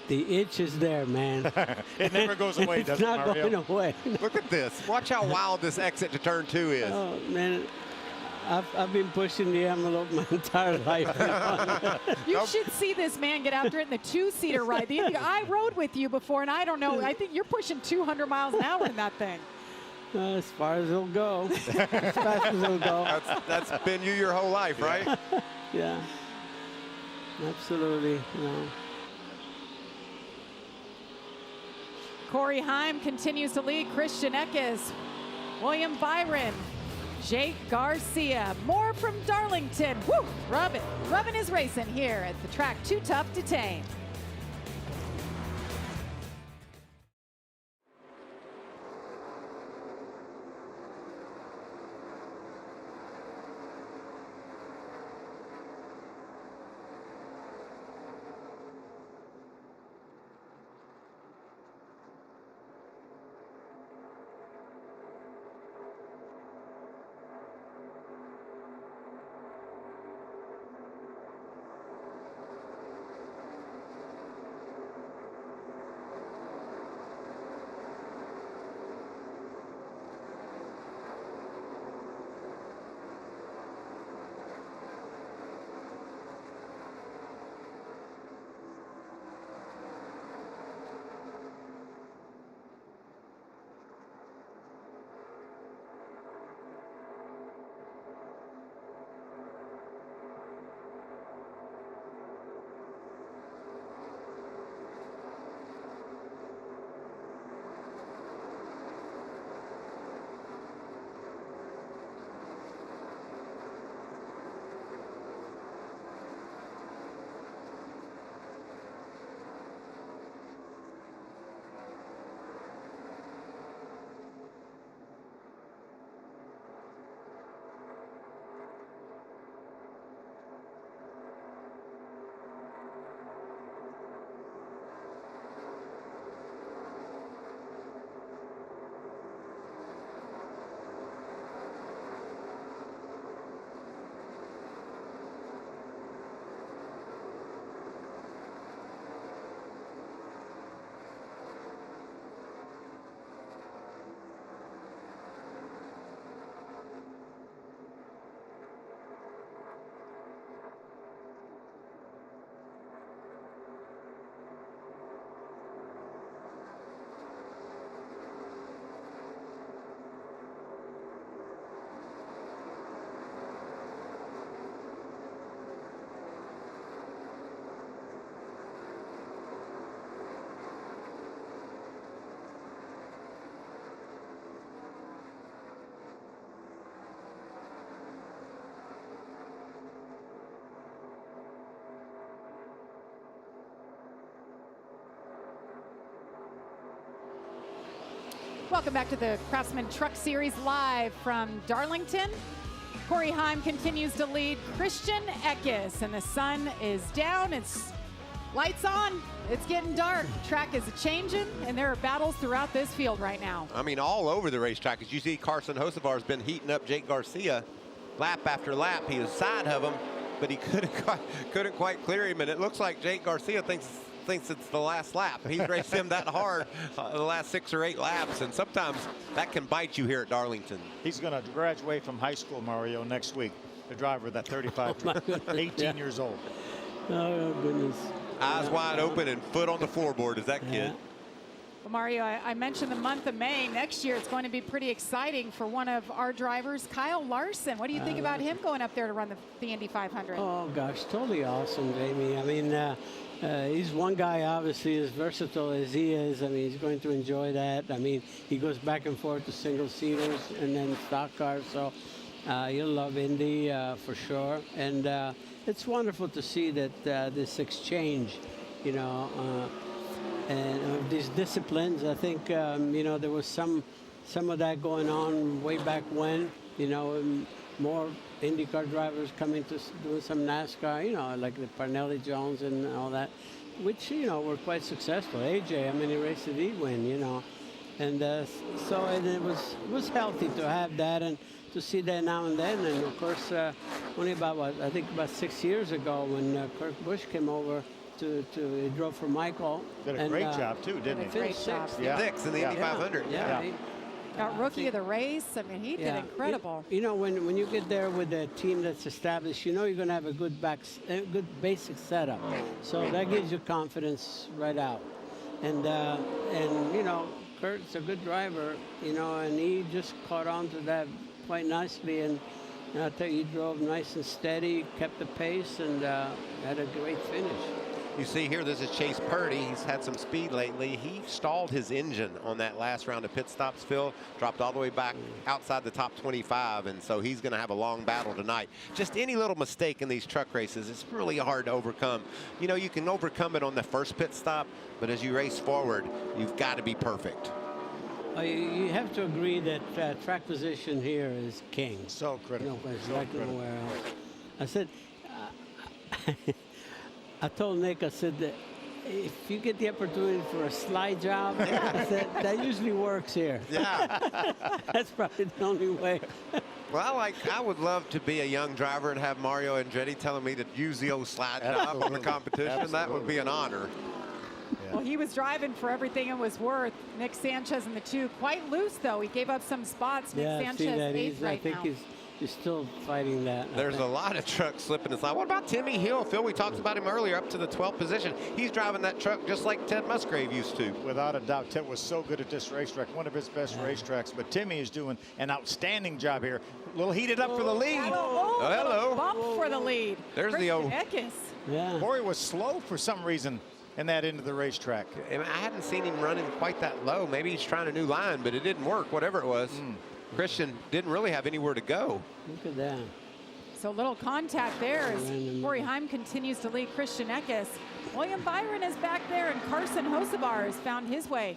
the itch is there, man. It never goes away, does it, Mario? It's not going away. Look at this. Watch how wild this exit to turn 2 is. Oh, man. I've been pushing the envelope my entire life. You should see this man get after it in the 2-seater ride. I rode with you before, and I don't know. I think you're pushing 200 miles an hour in that thing. As far as it'll go. As fast as it'll go. That's been you your whole life, right? Yeah. Absolutely. Corey Heim continues to lead. Christian Eckes, William Byron, Jake Garcia. More from Darlington. Woo! Rubbin is racing here at the track Too Tough to Tame. Welcome back to the Craftsman Truck Series live from Darlington. Corey Heim continues to lead. Christian Eckes, and the sun is down. It's lights on. It's getting dark. Track is changing, and there are battles throughout this field right now. I mean, all over the racetrack. As you see, Carson Hocevar has been heating up Jake Garcia lap after lap. He was side of him, but he couldn't quite clear him. And it looks like Jake Garcia thinks it's the last lap. He's raced him that hard the last 6 or 8 laps, and sometimes that can bite you here at Darlington. He's going to graduate from high school, Mario, next week. The driver of that 35, 18 years old. Oh, goodness. Eyes wide open and foot on the floorboard is that kid. Well, Mario, I mentioned the month of May. Next year, it's going to be pretty exciting for one of our drivers, Kyle Larson. What do you think about him going up there to run the Indy 500? Oh, gosh, totally awesome, Jamie. I mean, he's one guy, obviously, as versatile as he is. I mean, he's going to enjoy that. I mean, he goes back and forth to single-seaters and then stock cars. So you'll love Indy for sure. And it's wonderful to see that this exchange, you know, and these disciplines. I think, you know, there was some of that going on way back when, you know, more IndyCar drivers coming to do some NASCAR, you know, like the Parnelli Jones and all that, which, you know, were quite successful. AJ, how many races did he win, you know? And so it was healthy to have that and to see that now and then. And of course, only about, what, I think about 6 years ago when Kurt Busch came over he drove for Michael. Did a great job too, didn't he? Great job. Sixth in the Indy 500. Yeah. Got rookie of the race. I mean, he did incredible. You know, when you get there with a team that's established, you know you're going to have a good basic setup. So that gives you confidence right out. And you know, Kurt's a good driver, you know, and he just caught on to that quite nicely. And I tell you, he drove nice and steady, kept the pace, and had a great finish. You see here, this is Chase Purdy. He's had some speed lately. He stalled his engine on that last round of pit stops, Phil. Dropped all the way back outside the top 25, and so he's going to have a long battle tonight. Just any little mistake in these truck races, it's really hard to overcome. You know, you can overcome it on the first pit stop, but as you race forward, you've got to be perfect. You have to agree that track position here is king. So critical. No, it's like nowhere else. I said, I told Nick, I said that if you get the opportunity for a slide job, I said, that usually works here. Yeah. That's probably the only way. Well, I would love to be a young driver and have Mario Andretti telling me to use the old slide job on the competition. Absolutely. That would be an honor. Well, he was driving for everything it was worth. Nick Sanchez in the 2, quite loose though. He gave up some spots. Nick Sanchez eighth right now. I think he's still fighting that. There's a lot of trucks slipping aside. What about Timmy Hill? Phil, we talked about him earlier, up to the 12th position. He's driving that truck just like Ted Musgrave used to. Without a doubt, Ted was so good at this racetrack, one of his best racetracks. But Timmy is doing an outstanding job here. A little heated up for the lead. Hello. Bump for the lead. There's the old. Eckes. Yeah. Corey was slow for some reason in that end of the racetrack. I hadn't seen him running quite that low. Maybe he's trying a new line, but it didn't work, whatever it was. Christian didn't really have anywhere to go. Look at that. So little contact there as Corey Heim continues to lead Christian Eckes. William Byron is back there, and Carson Hocevar has found his way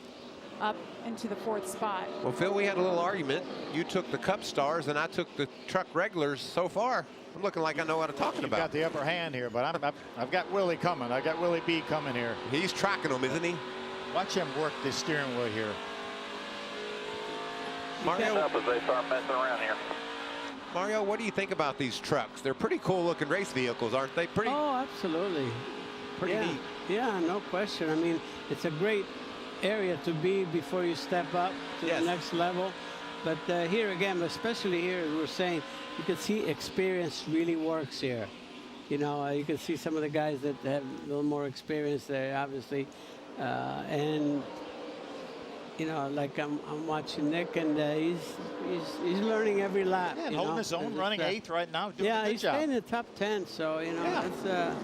up into the 4th spot. Well, Phil, we had a little argument. You took the Cup Stars, and I took the truck regulars. So far, I'm looking like I know what I'm talking about. Got the upper hand here, but I've got Willie coming. I've got Willie B coming here. He's tracking them, isn't he? Watch him work this steering wheel here. Mario, Up as they start messing around here. Mario, what do you think about these trucks? They're pretty cool looking race vehicles, aren't they? Pretty. Oh, absolutely. Pretty neat. Yeah, no question. I mean, it's a great area to be before you step up to the next level. But here again, especially here, as we're saying, you can see experience really works here. You know, you can see some of the guys that have a little more experience there, obviously. And you know, like I'm watching Nick, and he's learning every lap. Yeah, you holding know? his own, running 8th right now, doing yeah, a good he's job. staying in the top 10, so you know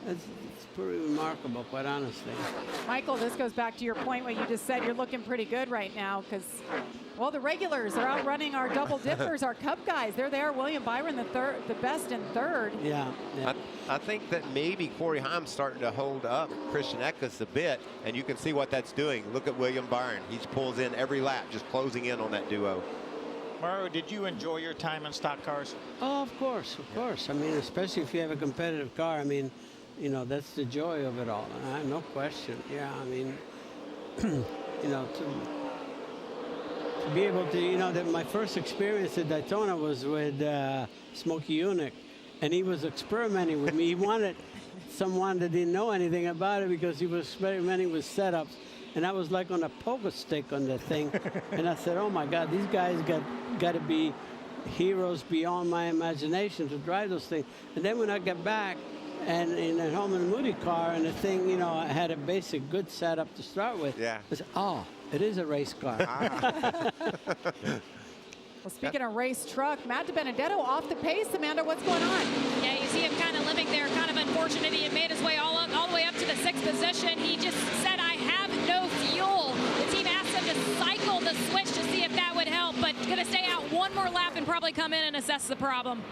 it's pretty remarkable, quite honestly. Michael, this goes back to your point what you just said. You're looking pretty good right now because, well, the regulars are outrunning our double dippers, our Cup guys. They're there. William Byron, the best in 3rd. Yeah. I think that maybe Corey Heim's starting to hold up Christian Eckes a bit, and you can see what that's doing. Look at William Byron. He pulls in every lap, just closing in on that duo. Mario, did you enjoy your time in stock cars? Oh, of course. I mean, especially if you have a competitive car. I mean, you know, that's the joy of it all. No question. Yeah, I mean, you know, to be able to, you know, that my first experience at Daytona was with Smokey Unick, and he was experimenting with me. He wanted someone that didn't know anything about it because he was experimenting with setups, and I was like on a pogo stick on the thing. And I said, oh my God, these guys got to be heroes beyond my imagination to drive those things. And then when I got back, and in a Holman Moody car, and the thing, you know, I had a basic good setup to start with. Yeah. I said, oh, it is a race car. Well, speaking of race truck, Matt DiBenedetto off the pace. Amanda, what's going on? Yeah, you see him kind of limping there. Kind of unfortunate. He had made his way all the way up to the 6th position. He just said, I have no fuel. The team asked him to cycle the switch to see if that would help, but going to stay out one more lap and probably come in and assess the problem.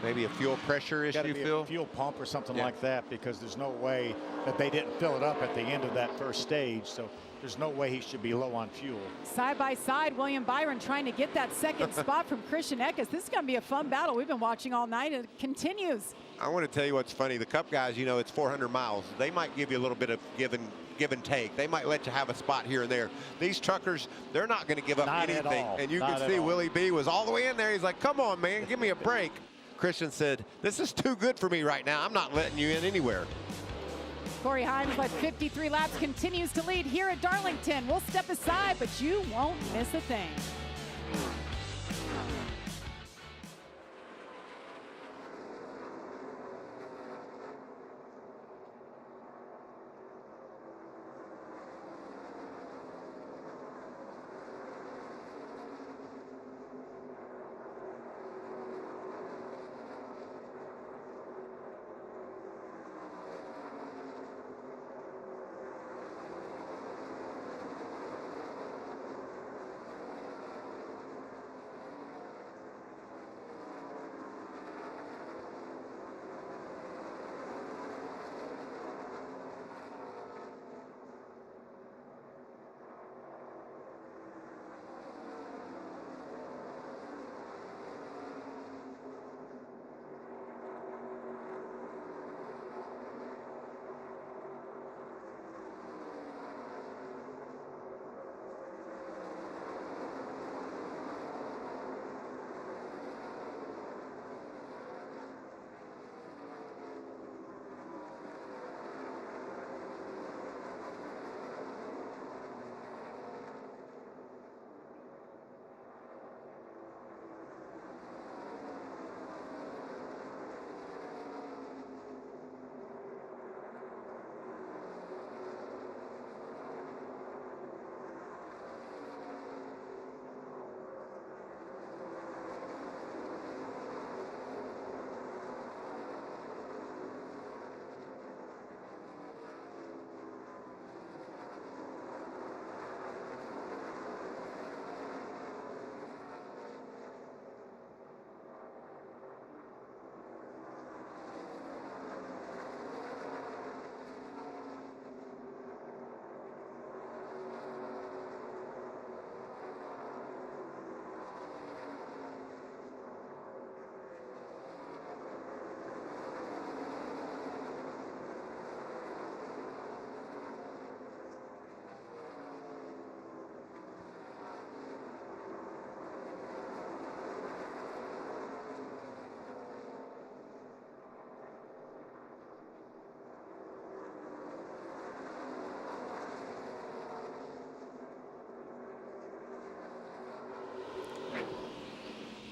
Maybe a fuel pressure issue, Gotta be a fuel pump or something like that, because there's no way that they didn't fill it up at the end of that first stage. So there's no way he should be low on fuel. Side by side, William Byron trying to get that second spot from Christian Eckes. This is going to be a fun battle. We've been watching all night, and it continues. I want to tell you what's funny. The Cup guys, you know, it's 400 miles. They might give you a little bit of give and take. They might let you have a spot here and there. These truckers, they're not going to give up anything. And you can see Willie B was all the way in there. He's like, come on, man, give me a break. Christian said, this is too good for me right now. I'm not letting you in anywhere. Corey Himes led 53 laps, continues to lead here at Darlington. We'll step aside, but you won't miss a thing.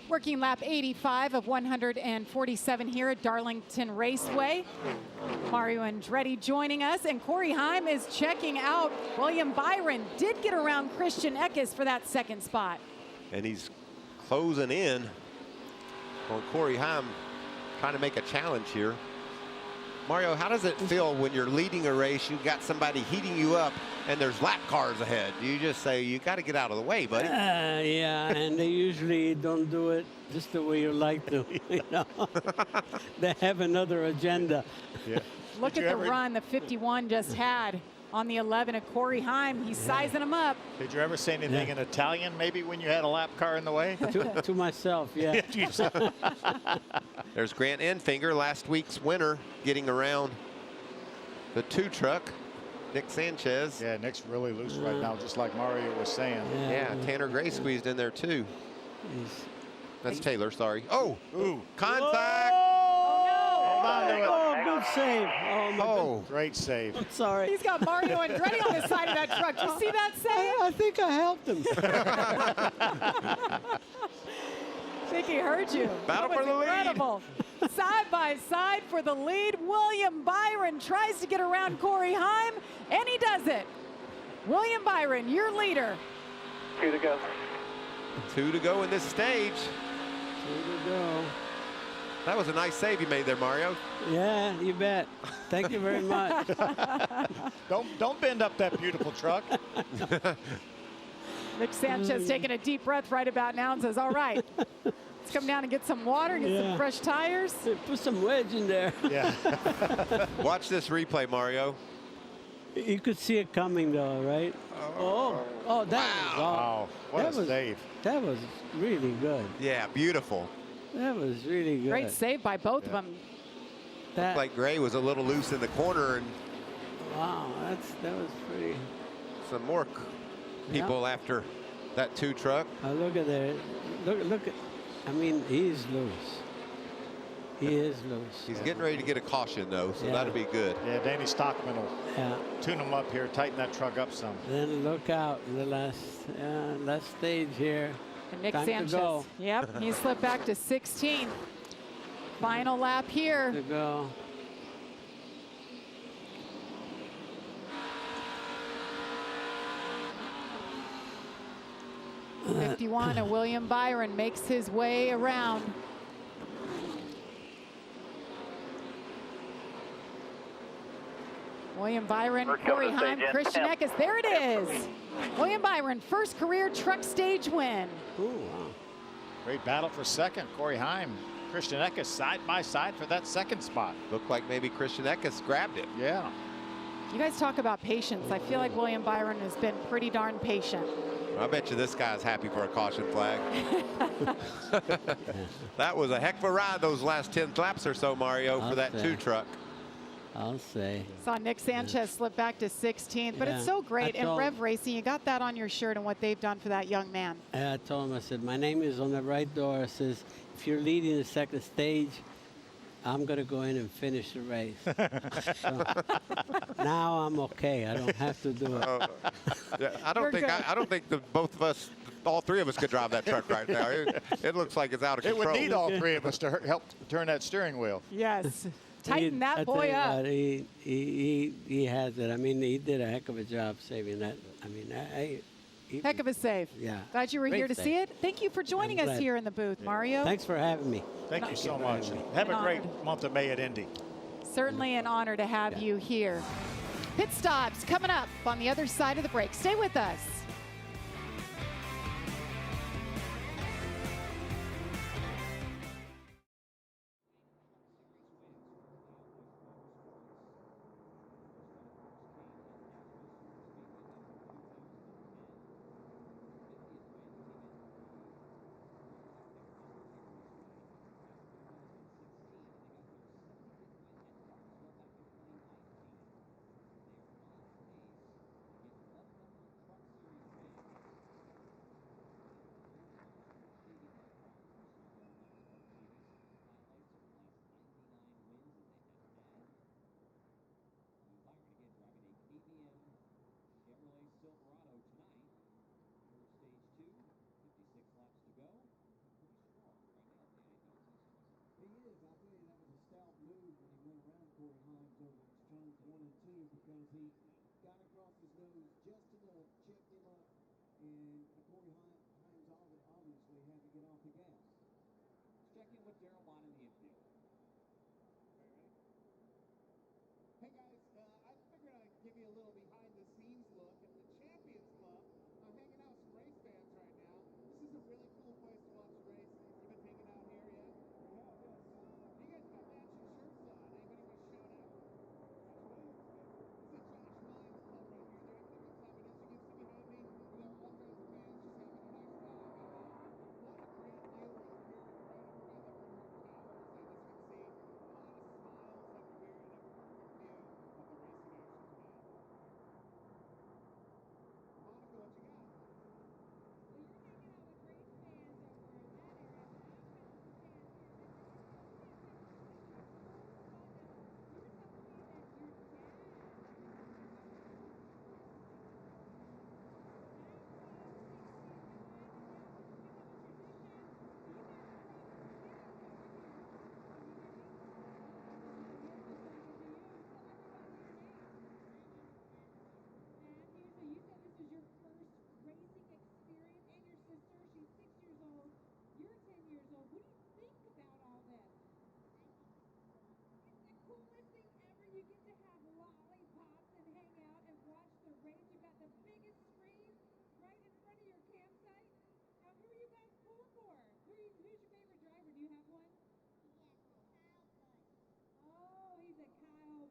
Working lap 85 of 147 here at Darlington Raceway. Mario Andretti joining us, and Corey Heim is checking out. William Byron did get around Christian Eckes for that second spot. And he's closing in on Corey Heim, trying to make a challenge here. Mario, how does it feel when you're leading a race, you've got somebody heating you up, and there's lap cars ahead? You just say, you got to get out of the way, buddy. Yeah, and they usually don't do it just the way you like to, you know. They have another agenda. Yeah. Look at the run the 51 just had on the 11 of Corey Heim. He's sizing him up. Did you ever say anything in Italian, maybe, when you had a lap car in the way? To myself, yeah. There's Grant Enfinger, last week's winner, getting around the 2 truck. Nick Sanchez. Yeah, Nick's really loose right now, just like Mario was saying. Yeah, Tanner Gray squeezed in there too. That's Taylor, sorry. Oh, ooh, contact. Oh, good save. Oh, my Oh, great save. I'm sorry. He's got Mario Andretti on the side of that truck. Did you see that save? I think I helped him. I think he heard you. Battle That for was the lead. incredible. Side by side for the lead. William Byron tries to get around Corey Heim, and he does it. William Byron, your leader. 2 to go. 2 to go in this stage. 2 to go. That was a nice save you made there, Mario. Yeah, you bet. Thank you very much. Don't bend up that beautiful truck. Nick Sanchez taking a deep breath right about now and says, all right, let's come down and get some water, get some fresh tires. Put some wedge in there. Yeah. Watch this replay, Mario. You could see it coming, though, right? Oh, that was Wow, what a save. That was really good. Yeah, beautiful. That was really good. Great save by both of them. That, Like Gray was a little loose in the corner, and wow, that was pretty. some more people after that 2 truck. Oh, look at that. Look at. I mean, he's loose. He is loose. He's getting ready to get a caution, though, so Yeah. that'll be good. Yeah, Danny Stockman will tune him up here, tighten that truck up some. Then look out in the last stage here. And Nick Time to Sanchez. go. Yep, he slipped back to 16th. Final lap here. To go. '51, and William Byron makes his way around. William Byron, Corey Heim, Christian Eckes. There it is. William Byron, first career truck stage win. Ooh, wow. Great battle for second. Corey Heim, Christian Eckes side by side for that second spot. Looked like maybe Christian Eckes grabbed it. Yeah. You guys talk about patience. I feel like William Byron has been pretty darn patient. I bet you this guy's happy for a caution flag. That was a heck of a ride those last 10 laps or so, Mario, for that 2 truck. I'll say. Saw Nick Sanchez slip back to 16th, but it's so great in Rev Racing. You got that on your shirt and what they've done for that young man. I told him, I said, my name is on the right door. It says, if you're leading the second stage, I'm going to go in and finish the race. So, now I'm okay. I don't have to do it. Yeah, I don't think both of us, all 3 of us could drive that truck right now. It looks like it's out of control. It would need all 3 of us to help turn that steering wheel. Yes. Tighten that boy up. What, he has it. I mean, he did a heck of a job saving that. I mean, Heck of a save. Yeah. Glad you were here to see it. Thank you for joining us here in the booth, Mario. Thanks for having me. Thank you so much. Have a great month of May at Indy. Certainly an honor to have you here. Pit stops coming up on the other side of the break. Stay with us.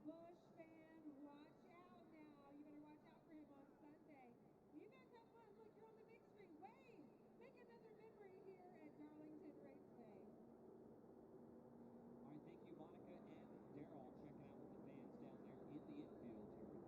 Busch fan, watch out now. You better watch out for him on Sunday. You guys have fun. Look, you're on the big screen. Wave. Make another memory here at Darlington Raceway. All right, thank you, Monica and Daryl. Checking out with the fans down there in the infield here at Darlington Raceway on the caution for the second time at the end of stage number 2. Yeah, we want to thank the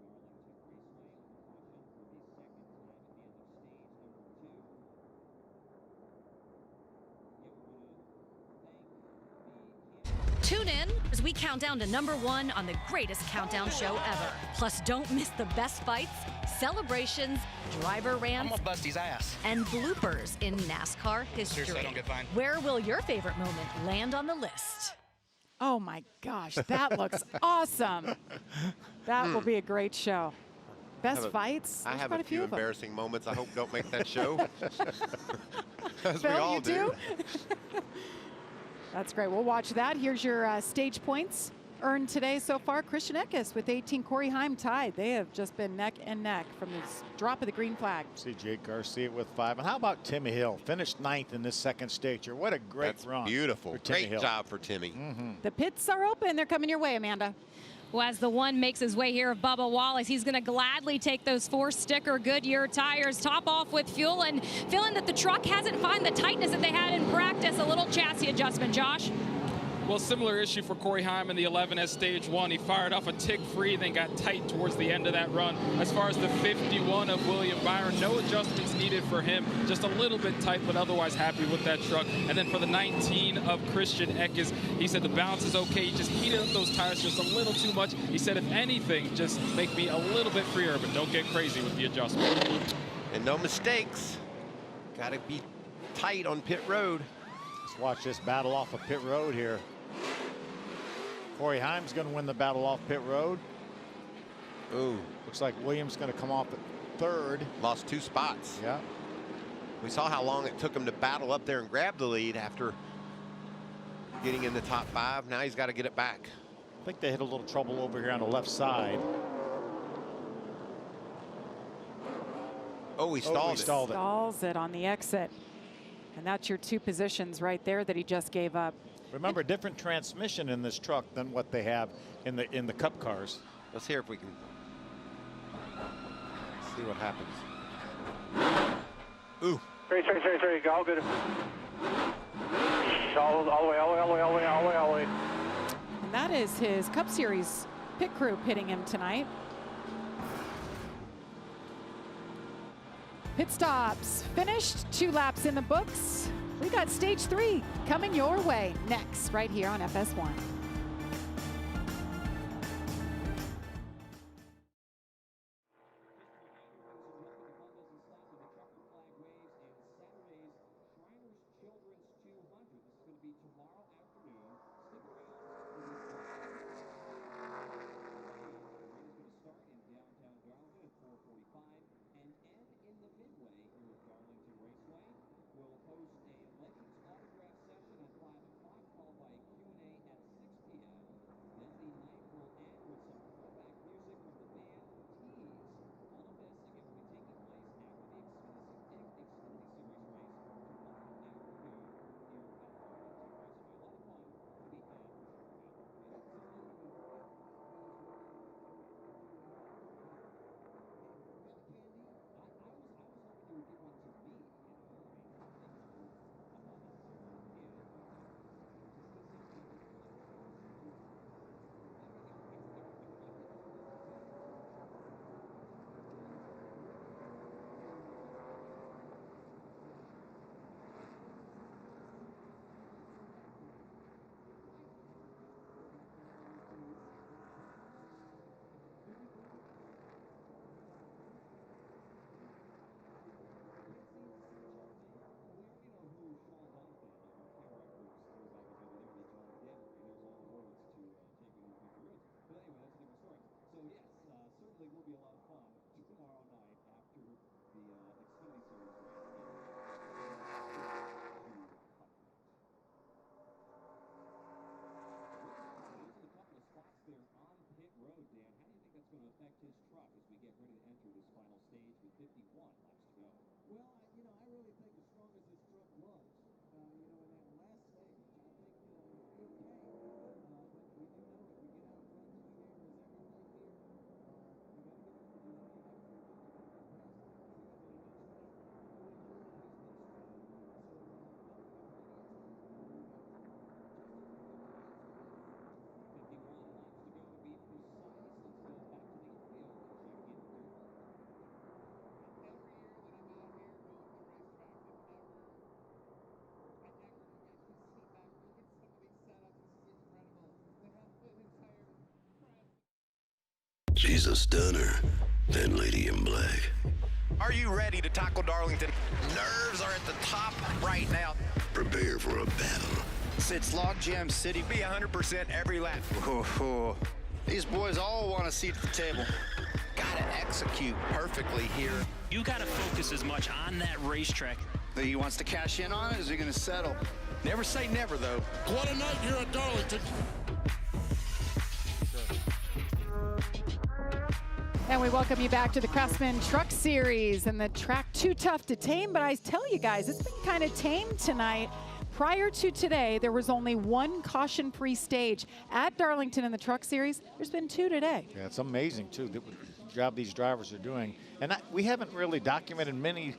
Tune in as we count down to #1 on the greatest countdown show ever. Plus, don't miss the best fights, celebrations, driver rants, I'm gonna bust his ass. and bloopers in NASCAR history. Seriously, I don't get fined. Where will your favorite moment land on the list? Oh my gosh, that looks awesome. That will be a great show. Best fights? I There's have quite a few of them. embarrassing moments I hope don't make that show. As we Phil, all you do. That's great. We'll watch that. Here's your stage points earned today so far. Christian Eckes with 18, Corey Heim tied. They have just been neck and neck from the drop of the green flag. See Jake Garcia with 5. And how about Timmy Hill? Finished 9th in this second stager. What a great That's run. beautiful. For Timmy Great Hill. job for Timmy. The pits are open. They're coming your way, Amanda. Well, as the one makes his way here of Bubba Wallace, he's going to gladly take those 4-sticker Goodyear tires, top off with fuel, and feeling that the truck hasn't found the tightness that they had in practice. A little chassis adjustment, Josh. Well, similar issue for Corey Heim in the 11 at stage 1. He fired off a tick free, then got tight towards the end of that run. As far as the 51 of William Byron, no adjustments needed for him. Just a little bit tight, but otherwise happy with that truck. And then for the 19 of Christian Eckes, he said the balance is okay. He just heated up those tires just a little too much. He said, if anything, just make me a little bit freer, but don't get crazy with the adjustment. And no mistakes. Got to be tight on pit road. Let's watch this battle off of pit road here. Corey Heim's going to win the battle off pit road. Ooh. Looks like Williams going to come off at 3rd. Lost 2 spots. Yeah. We saw how long it took him to battle up there and grab the lead after getting in the top 5. Now he's got to get it back. I think they had a little trouble over here on the left side. Oh, he stalled it. Stalls it on the exit. And that's your 2 positions right there that he just gave up. Remember, different transmission in this truck than what they have in the Cup cars. Let's hear if we can see what happens. Ooh. Three, all good. All the way. And that is his Cup Series pit crew pitting him tonight. Pit stops finished, 2 laps in the books. We got stage 3 coming your way next, right here on FS1. She's a stunner, that lady in black. Are you ready to tackle Darlington? Nerves are at the top right now. Prepare for a battle. It's Logjam City. Be 100% every lap. These boys all want a seat at the table. Gotta execute perfectly here. You gotta focus as much on that racetrack. He wants to cash in on it, or is he gonna settle? Never say never, though. What a night here at Darlington. And we welcome you back to the Craftsman Truck Series, and the track too tough to tame, but I tell you guys, it's been kind of tame tonight. Prior to today, there was only one caution-free stage at Darlington in the Truck Series. There's been 2 today. Yeah, it's amazing too the job these drivers are doing, and we haven't really documented many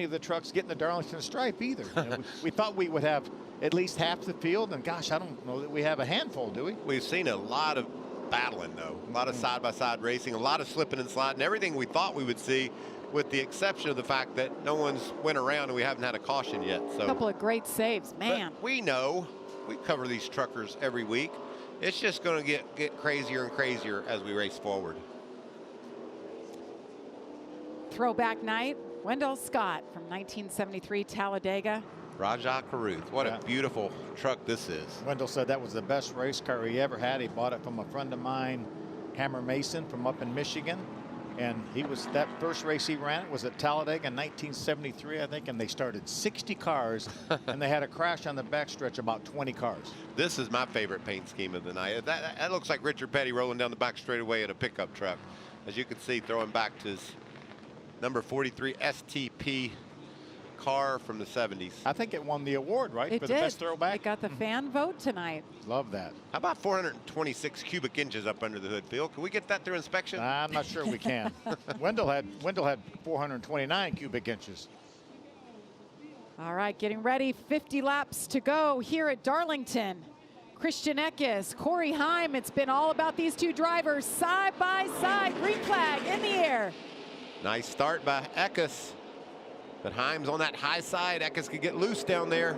of the trucks getting the Darlington stripe either. You know, we thought we would have at least half the field, and gosh, I don't know that we have a handful, do we? We've seen a lot of battling, though. A lot of side-by-side racing, a lot of slipping and sliding, everything we thought we would see, with the exception of the fact that no one's went around and we haven't had a caution yet. So a couple of great saves, man. But we know, we cover these truckers every week. It's just going to get crazier and crazier as we race forward. Throwback night, Wendell Scott from 1973 Talladega. Rajah Caruth, what a beautiful truck this is. Wendell said that was the best race car he ever had. He bought it from a friend of mine, Hammer Mason, from up in Michigan. And that first race he ran was at Talladega in 1973, I think, and they started 60 cars, and they had a crash on the backstretch, about 20 cars. This is my favorite paint scheme of the night. That looks like Richard Petty rolling down the back straightaway in a pickup truck. As you can see, throwing back to his number 43 STP car from the 70s. I think it won the award, right? It for did. The best throwback. It got the fan vote tonight. Love that. How about 426 cubic inches up under the hood, Phil? Can we get that through inspection? I'm not sure we can. Wendell had 429 cubic inches. All right, getting ready. 50 laps to go here at Darlington. Christian Eckes, Corey Heim. It's been all about these two drivers side by side. Green flag in the air. Nice start by Eckes. But Heim's on that high side. Eckes could get loose down there.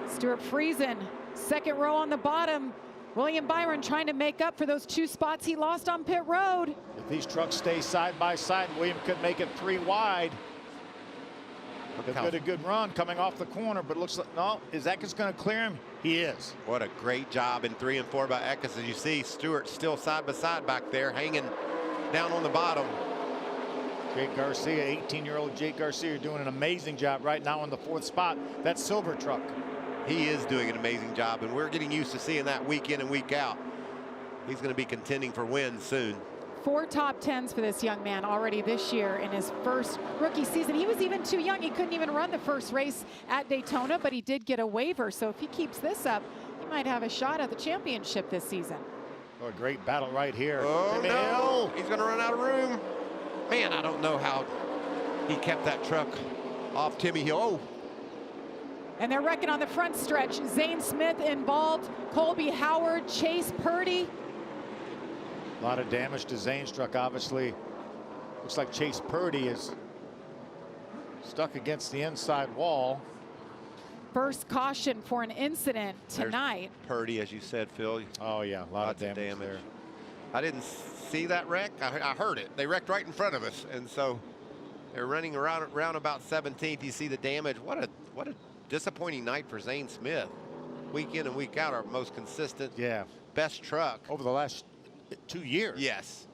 Stuart Friesen, second row on the bottom. William Byron trying to make up for those 2 spots he lost on pit road. If these trucks stay side by side, William could make it 3 wide. They've got a good run coming off the corner, but it looks like, no, is Eckes going to clear him? He is. What a great job in 3 and 4 by Eckes. As you see, Stewart still side by side back there, hanging down on the bottom. Jake Garcia, 18-year-old Jake Garcia, doing an amazing job right now in the 4th spot. That silver truck. He is doing an amazing job, and we're getting used to seeing that week in and week out. He's going to be contending for wins soon. 4 top 10s for this young man already this year in his first rookie season. He was even too young. He couldn't even run the first race at Daytona, but he did get a waiver. So if he keeps this up, he might have a shot at the championship this season. Oh, a great battle right here. Oh, no. He's going to run out of room. Man, I don't know how he kept that truck off Timmy Hill. Oh. And they're wrecking on the front stretch. Zane Smith involved, Colby Howard, Chase Purdy. A lot of damage to Zane's truck, obviously. Looks like Chase Purdy is stuck against the inside wall. First caution for an incident tonight. There's Purdy, as you said, Phil. Oh, yeah, a lot of damage there. I didn't see that wreck. I heard it. They wrecked right in front of us, and so they're running around about 17th. You see the damage. What a disappointing night for Zane Smith. Week in and week out, our most consistent, best truck over the last 2 years. Yes.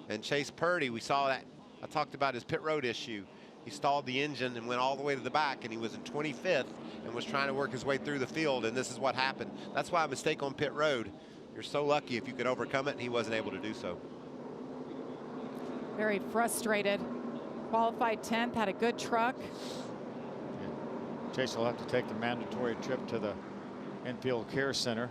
And Chase Purdy, we saw that. I talked about his pit road issue. He stalled the engine and went all the way to the back, and he was in 25th and was trying to work his way through the field, and this is what happened. That's why a mistake on pit road. You're so lucky if you could overcome it, and he wasn't able to do so. Very frustrated. Qualified 10th, had a good truck. Chase will have to take the mandatory trip to the infield care center.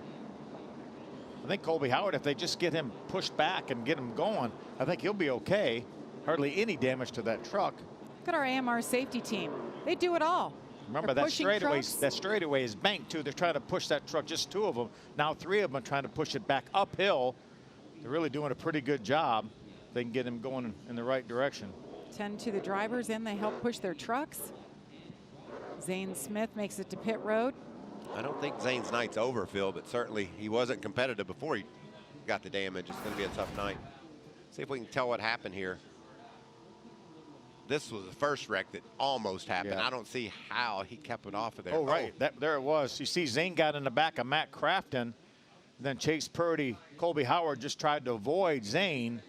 I think Colby Howard, if they just get him pushed back and get him going, I think he'll be okay. Hardly any damage to that truck. Look at our AMR safety team. They do it all. Remember that straightaway is banked too. They're trying to push that truck, just 2 of them. Now 3 of them are trying to push it back uphill. They're really doing a pretty good job. They can get him going in the right direction. 10 to the drivers in. They help push their trucks. Zane Smith makes it to pit road. I don't think Zane's night's over, Phil, but certainly he wasn't competitive before he got the damage. It's going to be a tough night. See if we can tell what happened here. This was the first wreck that almost happened. Yeah. I don't see how he kept it off of there. Oh, right. There it was. You see Zane got in the back of Matt Crafton. Then Chase Purdy, Colby Howard just tried to avoid Zane.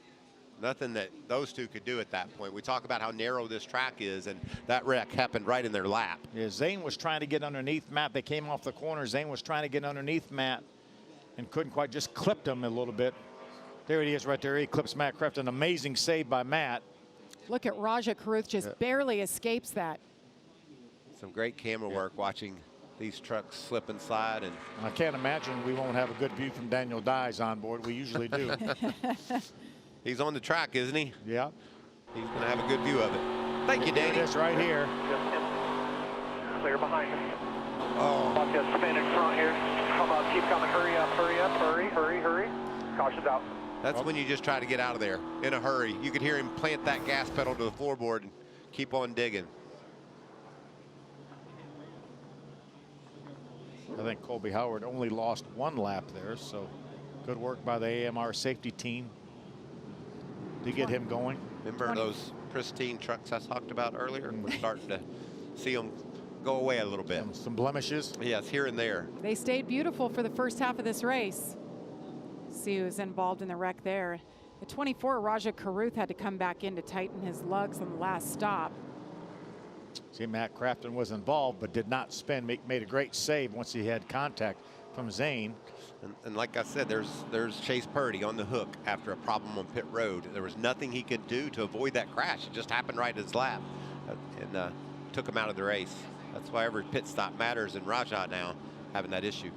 Nothing that those two could do at that point. We talk about how narrow this track is, and that wreck happened right in their lap. Yeah, Zane was trying to get underneath Matt. They came off the corner. Zane was trying to get underneath Matt and couldn't quite, just clipped him a little bit. There it is right there. He clips Matt Crafton. Amazing save by Matt. Look at Raja Caruth, just barely escapes that. Some great camera work watching these trucks slip and slide. And I can't imagine we won't have a good view from Daniel Dye's on board. We usually do. He's on the track, isn't he? Yeah. He's going to have a good view of it. Thank you, Danny. It's right here. Clear behind him. Oh. Watch that spin in front here. Come on, keep coming. Hurry up, hurry up, hurry, hurry, hurry. Caution's out. That's when you just try to get out of there in a hurry. You could hear him plant that gas pedal to the floorboard and keep on digging. I think Colby Howard only lost 1 lap there, so good work by the AMR safety team to get him going. Remember those pristine trucks I talked about earlier? We're starting to see them go away a little bit. Some blemishes? Yes, here and there. They stayed beautiful for the first half of this race. See who was involved in the wreck there. At 24, Raja Caruth had to come back in to tighten his lugs on the last stop. See, Matt Crafton was involved but did not spin. Made a great save once he had contact from Zane. And like I said, there's Chase Purdy on the hook after a problem on pit road. There was nothing he could do to avoid that crash. It just happened right in his lap and took him out of the race. That's why every pit stop matters, and Raja now having that issue.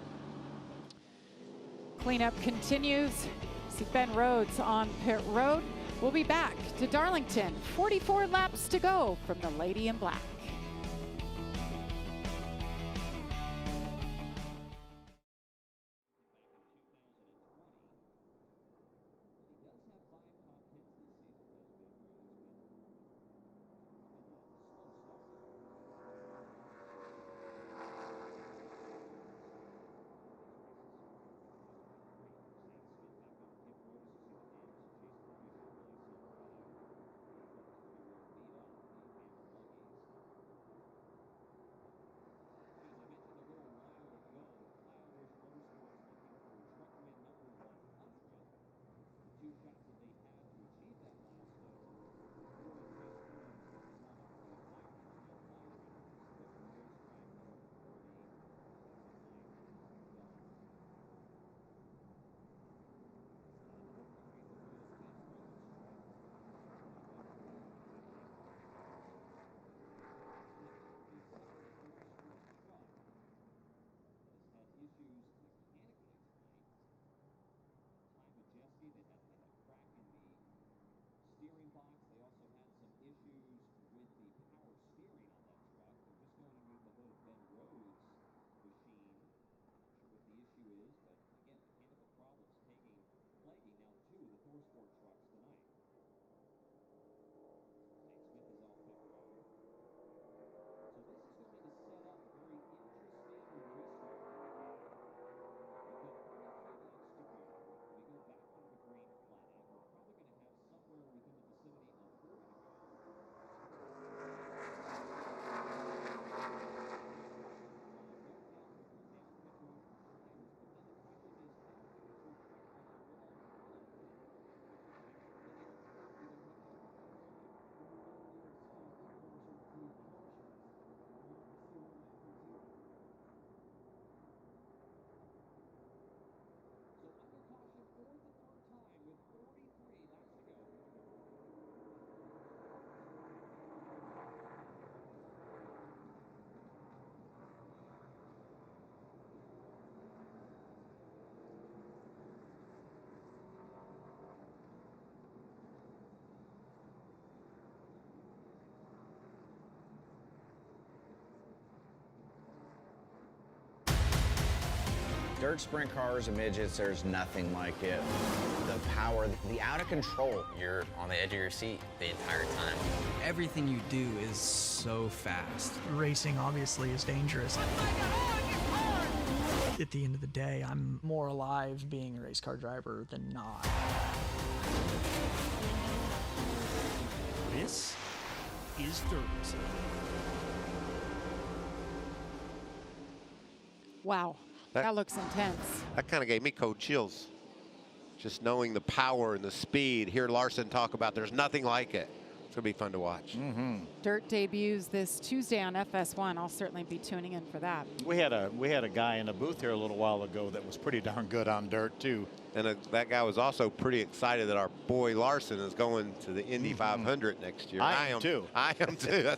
Cleanup continues. See Ben Rhodes on pit road. We'll be back to Darlington. 44 laps to go from the Lady in Black. Dirt sprint cars and midgets, there's nothing like it. The power, the out of control. You're on the edge of your seat the entire time. Everything you do is so fast. Racing obviously is dangerous. At the end of the day, I'm more alive being a race car driver than not. This is dirt. Wow, that looks intense. That kind of gave me cold chills. Just knowing the power and the speed. Hear Larson talk about there's nothing like it. It's going to be fun to watch. Dirt debuts this Tuesday on FS1. I'll certainly be tuning in for that. We had a guy in the booth here a little while ago that was pretty darn good on dirt too. And that guy was also pretty excited that our boy Larson is going to the Indy 500 next year. I am too. I am too.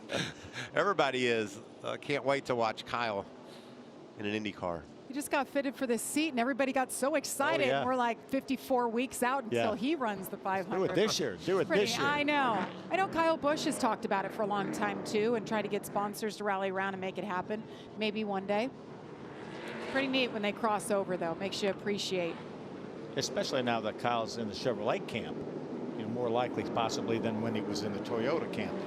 Everybody is. Can't wait to watch Kyle in an Indy car. He just got fitted for this seat, and everybody got so excited. Oh, yeah. We're like 54 weeks out until he runs the 500. Do it this year. Do it this year. I know. I know Kyle Busch has talked about it for a long time, too, and try to get sponsors to rally around and make it happen. Maybe one day. Pretty neat when they cross over, though. Makes you appreciate. Especially now that Kyle's in the Chevrolet camp. You know, more likely possibly than when he was in the Toyota camp.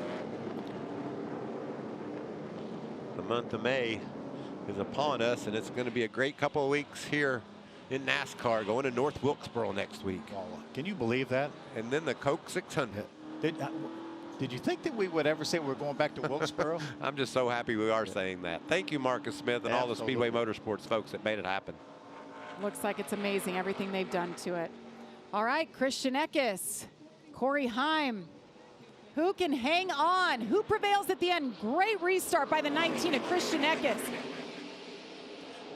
The month of May is upon us, and it's going to be a great couple of weeks here in NASCAR, going to North Wilkesboro next week. Can you believe that? And then the Coke 600. Did you think that we would ever say we're going back to Wilkesboro? I'm just so happy we are saying that. Thank you, Marcus Smith, and all the Speedway Motorsports folks that made it happen. Looks like it's amazing, everything they've done to it. All right, Christian Eckes, Corey Heim. Who can hang on? Who prevails at the end? Great restart by the 19 of Christian Eckes.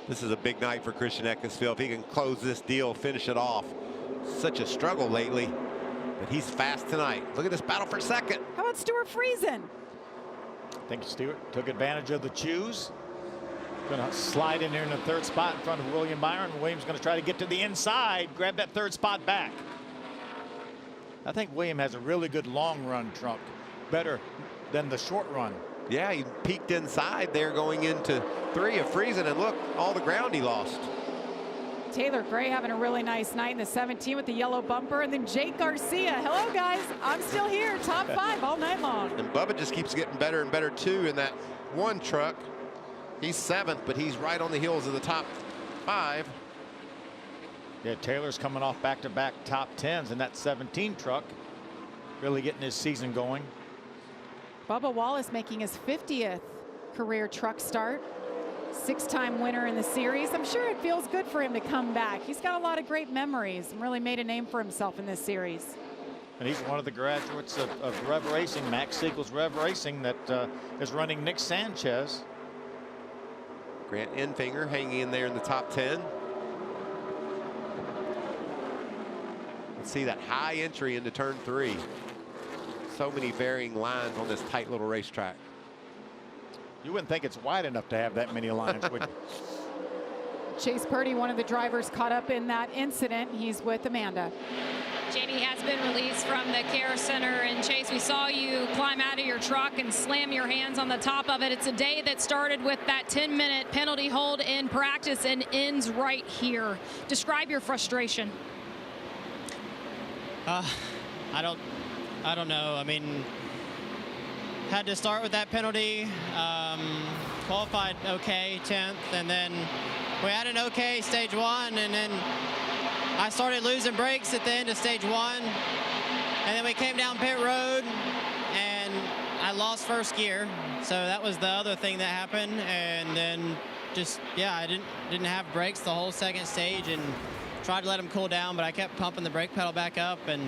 This is a big night for Christian Eckes, Phil. If he can close this deal, finish it off. Such a struggle lately, but he's fast tonight. Look at this battle for second. How about Stuart Friesen? Thank you, Stuart. Took advantage of the choose. Going to slide in there in the third spot in front of William Byron. William's going to try to get to the inside, grab that third spot back. I think William has a really good long run truck, better than the short run. Yeah, he peaked inside there going into 3 of Friesen, and look, all the ground he lost. Taylor Gray having a really nice night in the 17 with the yellow bumper, and then Jake Garcia. Hello, guys. I'm still here, top 5 all night long. And Bubba just keeps getting better and better, too, in that one truck. He's 7th, but he's right on the heels of the top 5. Yeah, Taylor's coming off back-to-back top 10s in that 17 truck. Really getting his season going. Bubba Wallace making his 50th career truck start. 6-time winner in the series. I'm sure it feels good for him to come back. He's got a lot of great memories and really made a name for himself in this series. And he's one of the graduates of Rev Racing, Max Siegel's Rev Racing, that is running Nick Sanchez. Grant Enfinger hanging in there in the top 10. Let's see that high entry into turn 3. So many varying lines on this tight little racetrack. You wouldn't think it's wide enough to have that many lines, would you? Chase Purdy, one of the drivers caught up in that incident. He's with Amanda. Jamie has been released from the care center, and Chase, we saw you climb out of your truck and slam your hands on the top of it. It's a day that started with that 10-minute penalty hold in practice and ends right here. Describe your frustration. I don't know. I mean, had to start with that penalty. Qualified okay, 10th, and then we had an okay stage 1, and then I started losing brakes at the end of stage 1, and then we came down pit road, and I lost first gear. So that was the other thing that happened, and then just, yeah, I didn't have brakes the whole second stage, and tried to let them cool down, but I kept pumping the brake pedal back up, and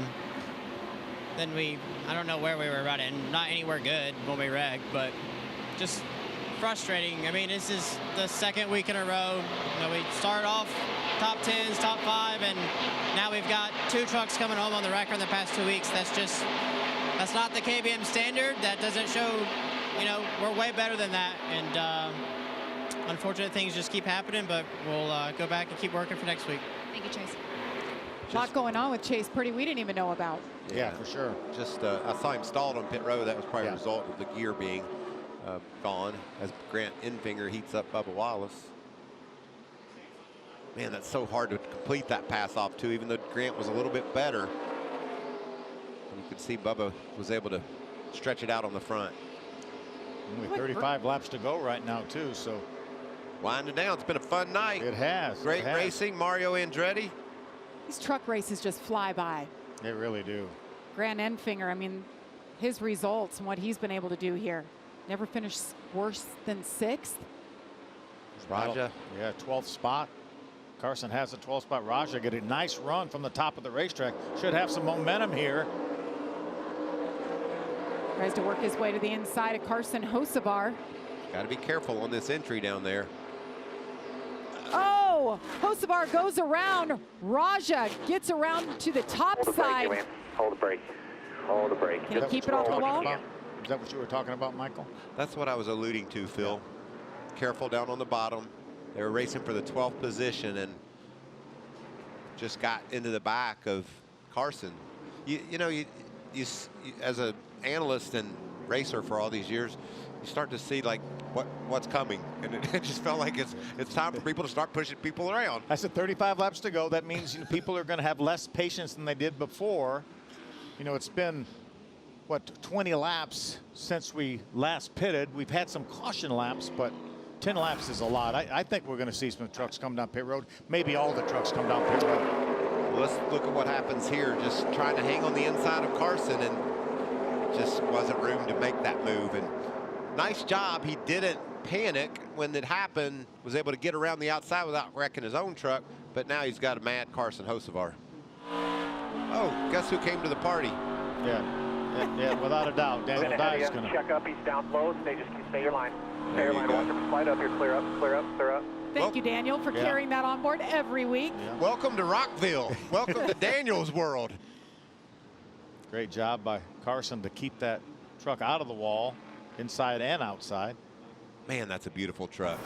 then I don't know where we were running, not anywhere good when we wrecked, but just frustrating. I mean, this is the second week in a row. You know, we started off top 10s, top 5, and now we've got 2 trucks coming home on the record in the past 2 weeks. That's not the KBM standard. That doesn't show, you know, we're way better than that. And unfortunate things just keep happening, but we'll go back and keep working for next week. Thank you, Chase. A lot going on with Chase Purdy we didn't even know about. Yeah, for sure. Just I saw him stalled on pit road. That was probably a result of the gear being gone as Grant Enfinger heats up Bubba Wallace. Man, that's so hard to complete that pass off too, even though Grant was a little bit better. And you could see Bubba was able to stretch it out on the front. Only 35 laps to go right now too, so Winding down. It's been a fun night. It has. Great racing. Mario Andretti. These truck races just fly by. They really do. Grant Enfinger, I mean, his results and what he's been able to do here. Never finished worse than 6th. Raja. Yeah, 12th spot. Carson has a 12th spot. Raja get a nice run from the top of the racetrack. Should have some momentum here. Tries to work his way to the inside of Carson Hocevar. Got to be careful on this entry down there. Oh, Hocevar goes around. Raja gets around to the top side. Hold the brake. Hold the brake. Can he keep it off the wall? Is that what you were talking about, Michael? That's what I was alluding to, Phil. Careful down on the bottom. They were racing for the 12th position and just got into the back of Carson. You know, you as an analyst and racer for all these years, you start to see like what's coming, and it just felt like it's time for people to start pushing people around. I said 35 laps to go. That means people are going to have less patience than they did before. You know, it's been what, 20 laps since we last pitted. We've had some caution laps, but 10 laps is a lot. I think we're going to see some trucks come down pit road. Maybe all the trucks come down pit road. Well, let's look at what happens here. Just trying to hang on the inside of Carson, and just wasn't room to make that move. And nice job. He didn't panic when it happened, was able to get around the outside without wrecking his own truck. But now he's got a mad Carson Hocevar. Oh, guess who came to the party? Yeah, without a doubt. Daniel Dye is going to check up. He's down low. Stay your line. Stay your line. Watch him slide up here. Clear up. Clear up. Clear up. Thank you, Daniel, for carrying that on board every week. Yeah. Welcome to Rockville. Welcome to Daniel's world. Great job by Carson to keep that truck out of the wall, inside and outside. Man, that's a beautiful truck.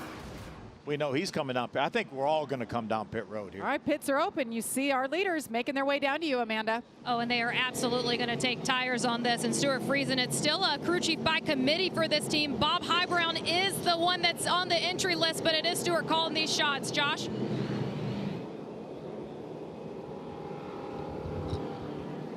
We know he's coming down. I think we're all going to come down pit road here. All right, pits are open. You see our leaders making their way down to you, Amanda. Oh, and they are absolutely going to take tires on this. And Stuart Friesen, it's still a crew chief by committee for this team. Bob Highbrown is the one that's on the entry list, but it is Stuart calling these shots. Josh?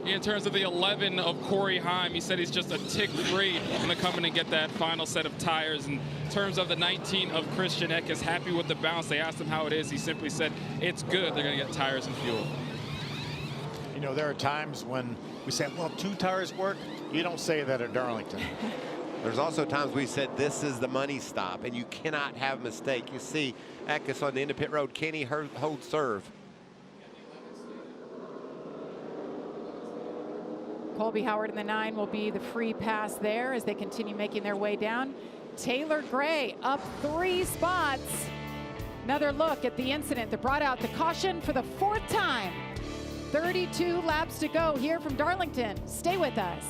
In terms of the 11 of Corey Heim, he said he's just a tick free going to come in and get that final set of tires. In terms of the 19 of Christian Eckes, happy with the balance. They asked him how it is. He simply said it's good. They're going to get tires and fuel. You know, there are times when we say, well, 2 tires work. You don't say that at Darlington. There's also times we said this is the money stop, and you cannot have a mistake. You see Eckes on the end of pit road. Can he hold serve? Colby Howard in the 9 will be the free pass there as they continue making their way down. Taylor Gray up 3 spots. Another look at the incident that brought out the caution for the 4th time. 32 laps to go here from Darlington. Stay with us.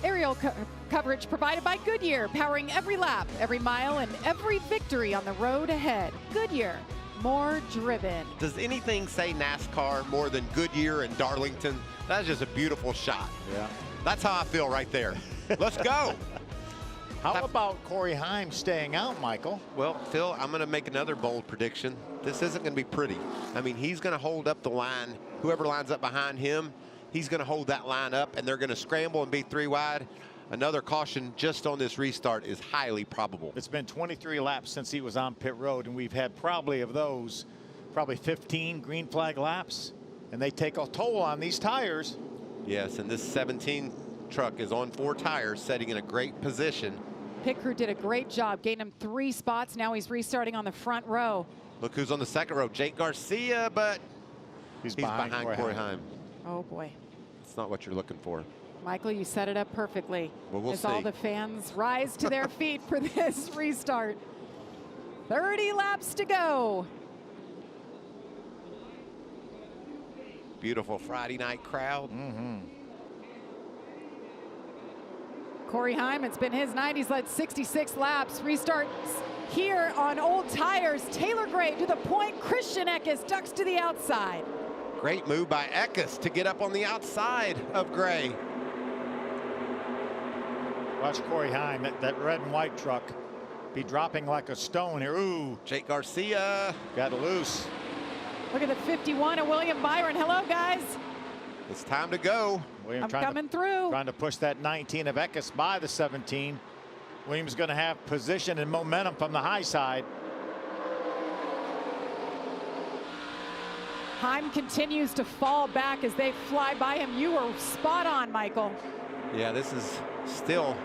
Aerial coverage provided by Goodyear, powering every lap, every mile, and every victory on the road ahead. Goodyear, more driven. Does anything say NASCAR more than Goodyear and Darlington? That's just a beautiful shot. Yeah. That's how I feel right there. Let's go. How about Corey Heim staying out, Michael? Well, Phil, I'm going to make another bold prediction. This isn't going to be pretty. I mean, he's going to hold up the line. Whoever lines up behind him, he's going to hold that line up, and they're going to scramble and be 3 wide. Another caution just on this restart is highly probable. It's been 23 laps since he was on pit road, and we've had probably 15 green flag laps, and they take a toll on these tires. Yes, and this 17 truck is on 4 tires, setting in a great position. Pit crew did a great job, gained him 3 spots. Now he's restarting on the front row. Look who's on the second row, Jake Garcia, but he's behind Corey Heim. Oh boy. It's not what you're looking for. Michael, you set it up perfectly. Well, we'll as see. all the fans rise to their feet for this restart. 30 laps to go. Beautiful Friday night crowd. Corey Heim, it's been his night. He's led 66 laps. Restarts here on old tires. Taylor Gray to the point. Christian Eckes ducks to the outside. Great move by Eckes to get up on the outside of Gray. Watch Corey Heim, that red and white truck, be dropping like a stone here. Ooh. Jake Garcia. Got loose. Look at the 51 of William Byron. Hello, guys. It's time to go. William I'm coming through. Trying to push that 19 of Eckes by the 17. Williams going to have position and momentum from the high side. Heim continues to fall back as they fly by him. You were spot on, Michael. Yeah, this is still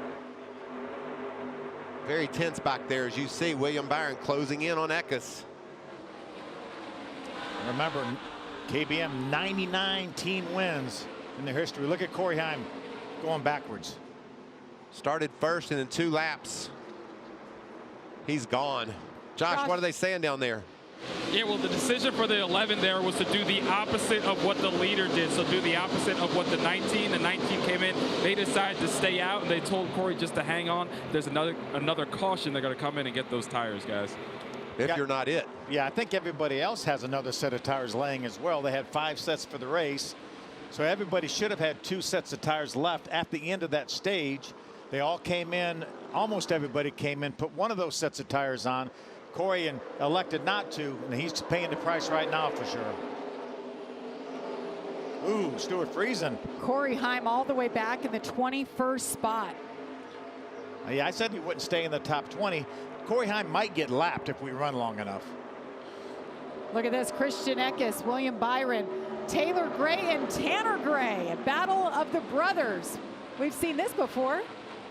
very tense back there, as you see William Byron closing in on Eckes. Remember, KBM 99 team wins in their history. Look at Corey Heim going backwards. Started first and in 2 laps. He's gone. Josh, what are they saying down there? Yeah, well, the decision for the 11 there was to do the opposite of what the leader did. So do the opposite of what the 19. The 19 came in. They decided to stay out, and they told Corey just to hang on. There's another caution. They're going to come in and get those tires, guys. If you're not it. Yeah, I think everybody else has another set of tires laying as well. They had 5 sets for the race. So everybody should have had 2 sets of tires left at the end of that stage. They all came in. Almost everybody came in, put one of those sets of tires on. Corey elected not to, and he's paying the price right now for sure. Ooh, Stuart Friesen. Corey Heim all the way back in the 21st spot. Yeah, I said he wouldn't stay in the top 20. Corey Heim might get lapped if we run long enough. Look at this, Christian Eckes, William Byron, Taylor Gray, and Tanner Gray. A battle of the brothers. We've seen this before.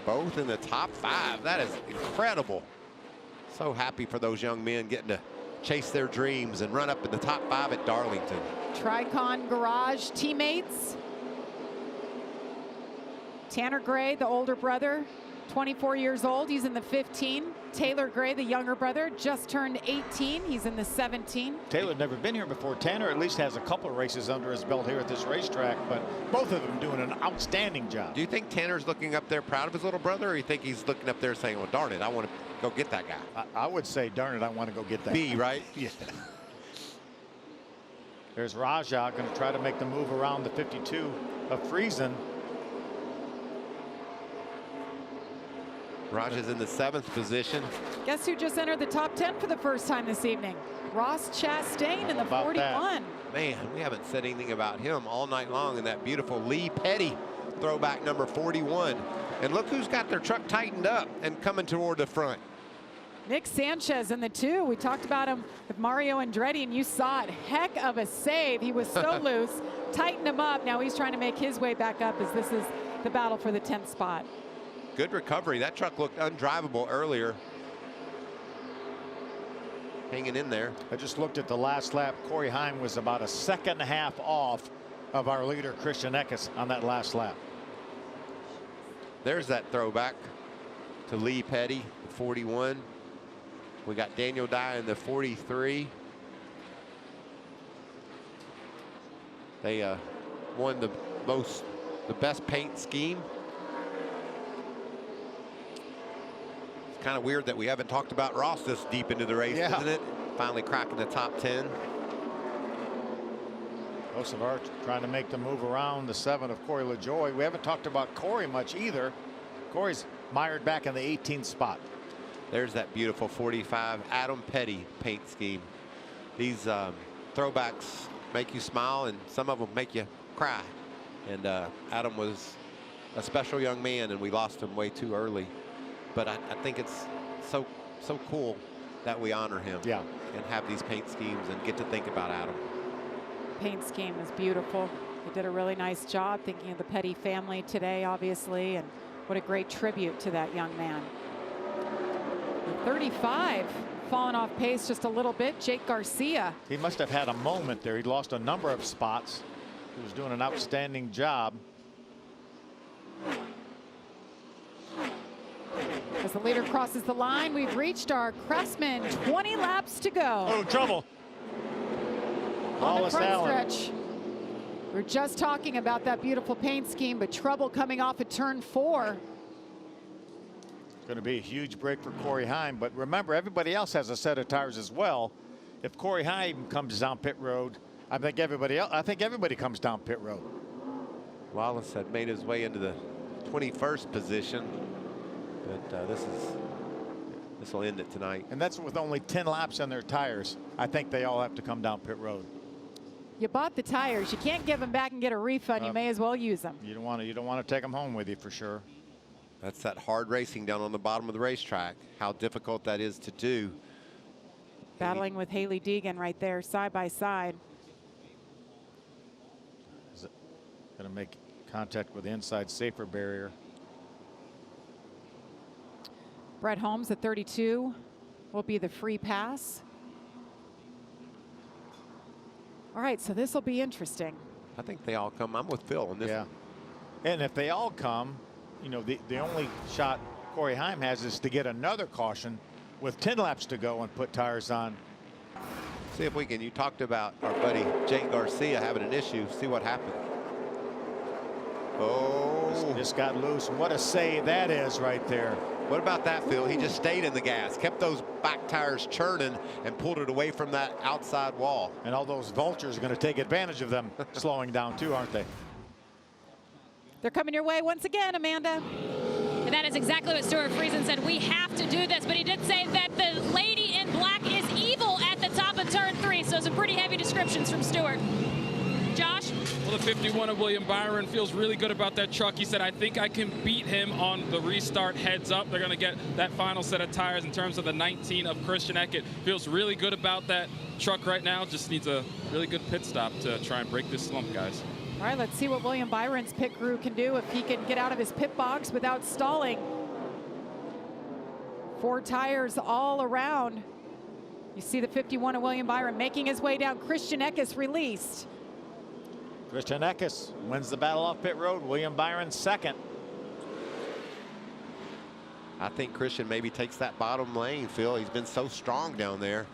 Both in the top 5. That is incredible. So happy for those young men getting to chase their dreams and run up in the top 5 at Darlington. Tricon Garage teammates. Tanner Gray, the older brother, 24 years old. He's in the 15. Taylor Gray, the younger brother, just turned 18. He's in the 17. Taylor's never been here before. Tanner at least has a couple of races under his belt here at this racetrack, but both of them doing an outstanding job. Do you think Tanner's looking up there proud of his little brother, or you think he's looking up there saying, well, darn it, I want to go get that guy? I would say, darn it, I want to go get that guy. Right? Yeah. There's Raja going to try to make the move around the 52 of Friesen. Raja's in the 7th position. Guess who just entered the top 10 for the first time this evening? Ross Chastain in the 41. That? Man, we haven't said anything about him all night long in that beautiful Lee Petty throwback number 41. And look who's got their truck tightened up and coming toward the front. Nick Sanchez in the 2. We talked about him with Mario Andretti, and you saw it. Heck of a save. He was so loose. Tightened him up. Now he's trying to make his way back up as this is the battle for the 10th spot. good recovery. That truck looked undrivable earlier. Hanging in there. I just looked at the last lap. Corey Heim was about a second and a half off of our leader Christian Eckes on that last lap. There's that throwback to Lee Petty, 41. We got Daniel Dye in the 43. They won the best paint scheme. It's kind of weird that we haven't talked about Ross this deep into the race, isn't it? Finally cracking the top 10. Kosovar trying to make the move around the 7 of Corey LaJoie. We haven't talked about Corey much either. Corey's mired back in the 18th spot. There's that beautiful 45 Adam Petty paint scheme. These throwbacks make you smile, and some of them make you cry. And Adam was a special young man, and we lost him way too early. But I think it's so cool that we honor him and have these paint schemes and get to think about Adam. Paint scheme is beautiful. They did a really nice job thinking of the Petty family today, obviously, and what a great tribute to that young man. 35 falling off pace just a little bit. Jake Garcia. He must have had a moment there. He lost a number of spots. He was doing an outstanding job. As the leader crosses the line, we've reached our Craftsman. 20 laps to go. Oh, trouble. On the front stretch. We're just talking about that beautiful paint scheme, but trouble coming off at turn 4. It's going to be a huge break for Corey Heim, but remember, everybody else has a set of tires as well. If Corey Heim comes down pit road, I think everybody comes down pit road. Wallace had made his way into the 21st position, but this will end it tonight. And that's with only 10 laps on their tires. I think they all have to come down pit road. You bought the tires. You can't give them back and get a refund. You may as well use them. You don't want to take them home with you for sure. That's that hard racing down on the bottom of the racetrack. How difficult that is to do. Battling with Haley Deegan right there, side by side. Is it going to make contact with the inside safer barrier? Brett Holmes at 32 will be the free pass. All right, so this will be interesting. I think they all come. I'm with Phil on this. Yeah. And if they all come, you know, the only shot Corey Heim has is to get another caution with 10 laps to go and put tires on. See if we can. You talked about our buddy Jake Garcia having an issue. See what happened. Oh, this got loose. What a save that is right there. What about that, Phil? He just stayed in the gas, kept those back tires churning, and pulled it away from that outside wall. And all those vultures are going to take advantage of them slowing down too, aren't they? They're coming your way once again, Amanda. And that is exactly what Stuart Friesen said. We have to do this, but he did say that the lady in black is evil at the top of turn 3. So some pretty heavy descriptions from Stuart. Josh? Well, the 51 of William Byron feels really good about that truck. He said, I think I can beat him on the restart heads up. They're going to get that final set of tires in terms of the 19 of Christian Eckes. Feels really good about that truck right now. Just needs a really good pit stop to try and break this slump, guys. All right, let's see what William Byron's pit crew can do if he can get out of his pit box without stalling. 4 tires all around. You see the 51 of William Byron making his way down. Christian Eckes released. Christian Eckes wins the battle off pit road. William Byron second. I think Christian maybe takes that bottom lane, Phil. He's been so strong down there.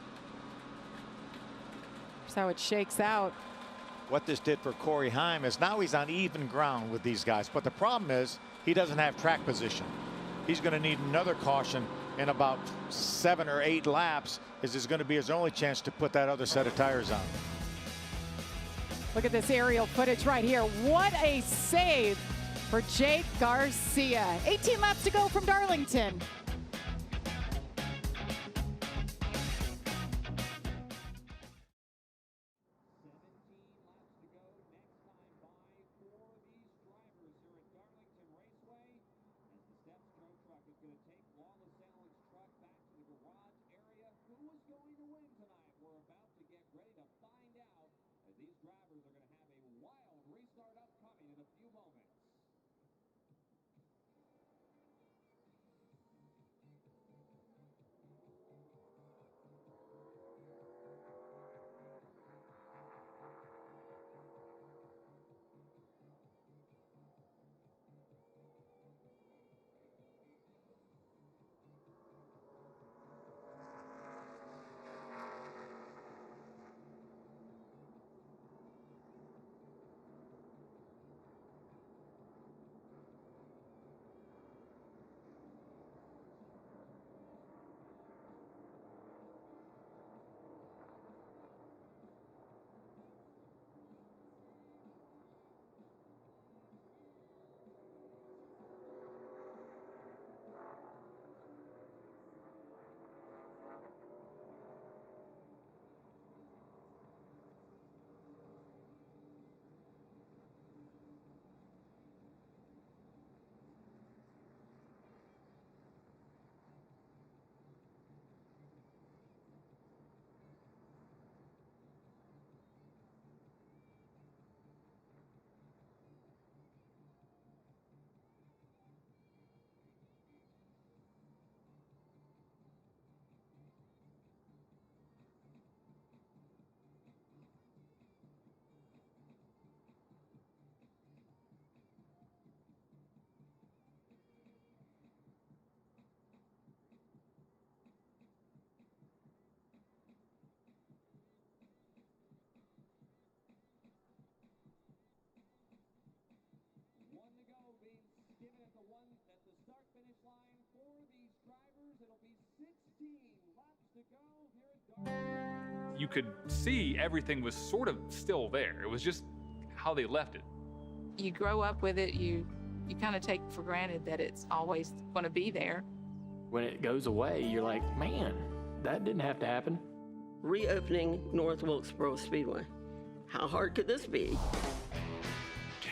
That's how it shakes out. What this did for Corey Heim is now he's on even ground with these guys. But the problem is he doesn't have track position. He's going to need another caution in about 7 or 8 laps. This is going to be his only chance to put that other set of tires on. Look at this aerial footage right here. What a save for Jake Garcia. 18 laps to go from Darlington. You could see everything was sort of still there. It was just how they left it. You grow up with it, you kind of take for granted that it's always going to be there. When it goes away, you're like, man, that didn't have to happen. Reopening North Wilkesboro Speedway. How hard could this be?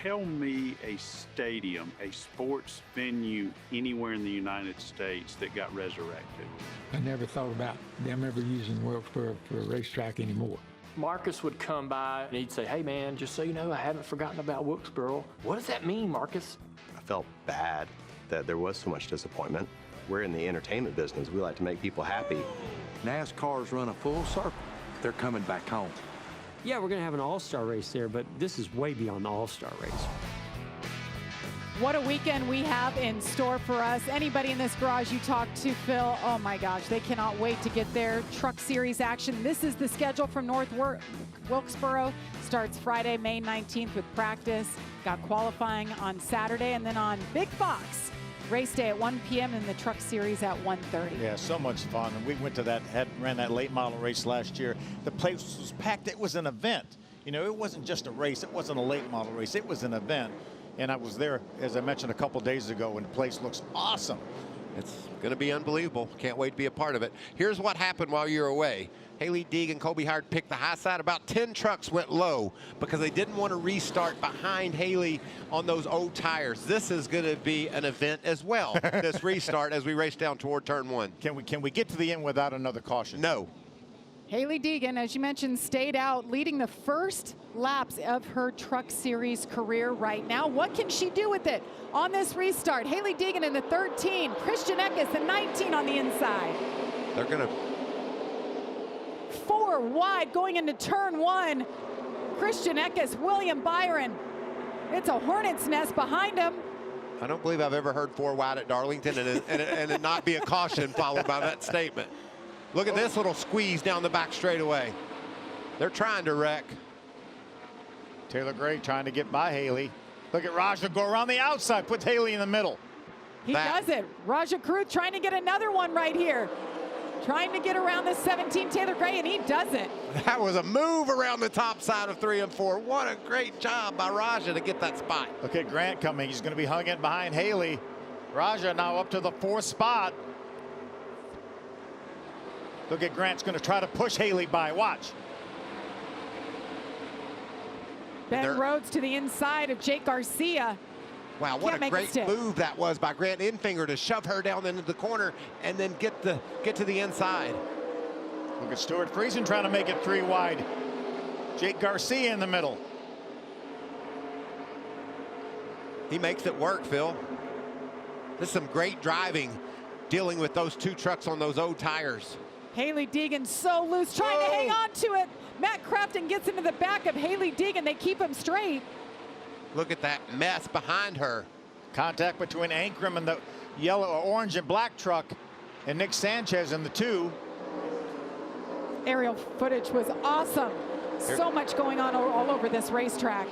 Tell me a stadium, a sports venue anywhere in the United States that got resurrected. I never thought about them ever using Wilkesboro for a racetrack anymore. Marcus would come by and he'd say, hey man, just so you know, I haven't forgotten about Wilkesboro. What does that mean, Marcus? I felt bad that there was so much disappointment. We're in the entertainment business. We like to make people happy. NASCAR's run a full circle. They're coming back home. Yeah, we're going to have an all-star race there, but this is way beyond the all-star race. What a weekend we have in store for us. Anybody in this garage you talk to, Phil, oh my gosh, they cannot wait to get their Truck Series action. This is the schedule from North Wilkesboro. Starts Friday, May 19th with practice. Got qualifying on Saturday, and then on Big Fox, race day at 1 p.m. and the Truck Series at 1:30. Yeah, so much fun. And we went to that, ran that late model race last year. The place was packed. It was an event. You know, it wasn't just a race. It wasn't a late model race. It was an event. And I was there, as I mentioned a couple days ago, and the place looks awesome. It's going to be unbelievable. Can't wait to be a part of it. Here's what happened while you're away. Haley Deeg and Kobe Howard picked the high side. About 10 trucks went low because they didn't want to restart behind Haley on those old tires. This is going to be an event as well, this restart as we race down toward turn 1. Can we get to the end without another caution? No. Haley Deegan, as you mentioned, stayed out, leading the first laps of her Truck Series career right now. What can she do with it on this restart? Haley Deegan in the 13, Christian Eckes the 19 on the inside. They're going to... 4 wide going into turn 1. Christian Eckes, William Byron. It's a hornet's nest behind him. I don't believe I've ever heard 4 wide at Darlington and it not be a caution followed by that statement. Look at this little squeeze down the back straightaway. They're trying to wreck. Taylor Gray trying to get by Haley. Look at Raja go around the outside, puts Haley in the middle. He does it. Raja Kruth trying to get another one right here. Trying to get around the 17 Taylor Gray, and he does it. That was a move around the top side of 3 and 4. What a great job by Raja to get that spot. Look at Grant coming. He's going to be hung in behind Haley. Raja now up to the 4th spot. Look at Grant's going to try to push Haley by. Watch. Ben Rhodes to the inside of Jake Garcia. Wow, what a great move that was by Grant Infinger to shove her down into the corner and then get to the inside. Look at Stuart Friesen trying to make it 3 wide. Jake Garcia in the middle. He makes it work, Phil. This is some great driving, dealing with those 2 trucks on those old tires. Haley Deegan so loose, trying to hang on to it. Matt Crafton gets into the back of Haley Deegan. They keep him straight. Look at that mess behind her. Contact between Ankrum and the yellow, orange and black truck, and Nick Sanchez in the 2. Aerial footage was awesome. So much going on all over this racetrack.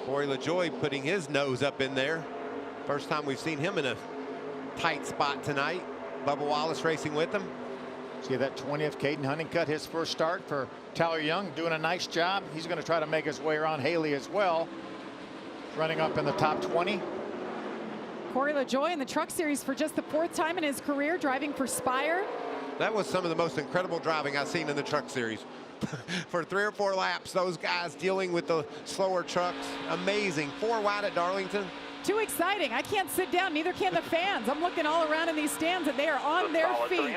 Corey LaJoie putting his nose up in there. First time we've seen him in a tight spot tonight. Bubba Wallace racing with him. See that 20th, Caden Honeycutt, his first start for Tyler Young, doing a nice job. He's going to try to make his way around Haley as well. Running up in the top 20. Corey LaJoie in the Truck Series for just the 4th time in his career, driving for Spire. That was some of the most incredible driving I've seen in the Truck Series. For 3 or 4 laps, those guys dealing with the slower trucks. Amazing. 4 wide at Darlington. Too exciting. I can't sit down, neither can the fans. I'm looking all around in these stands, and they are on their feet.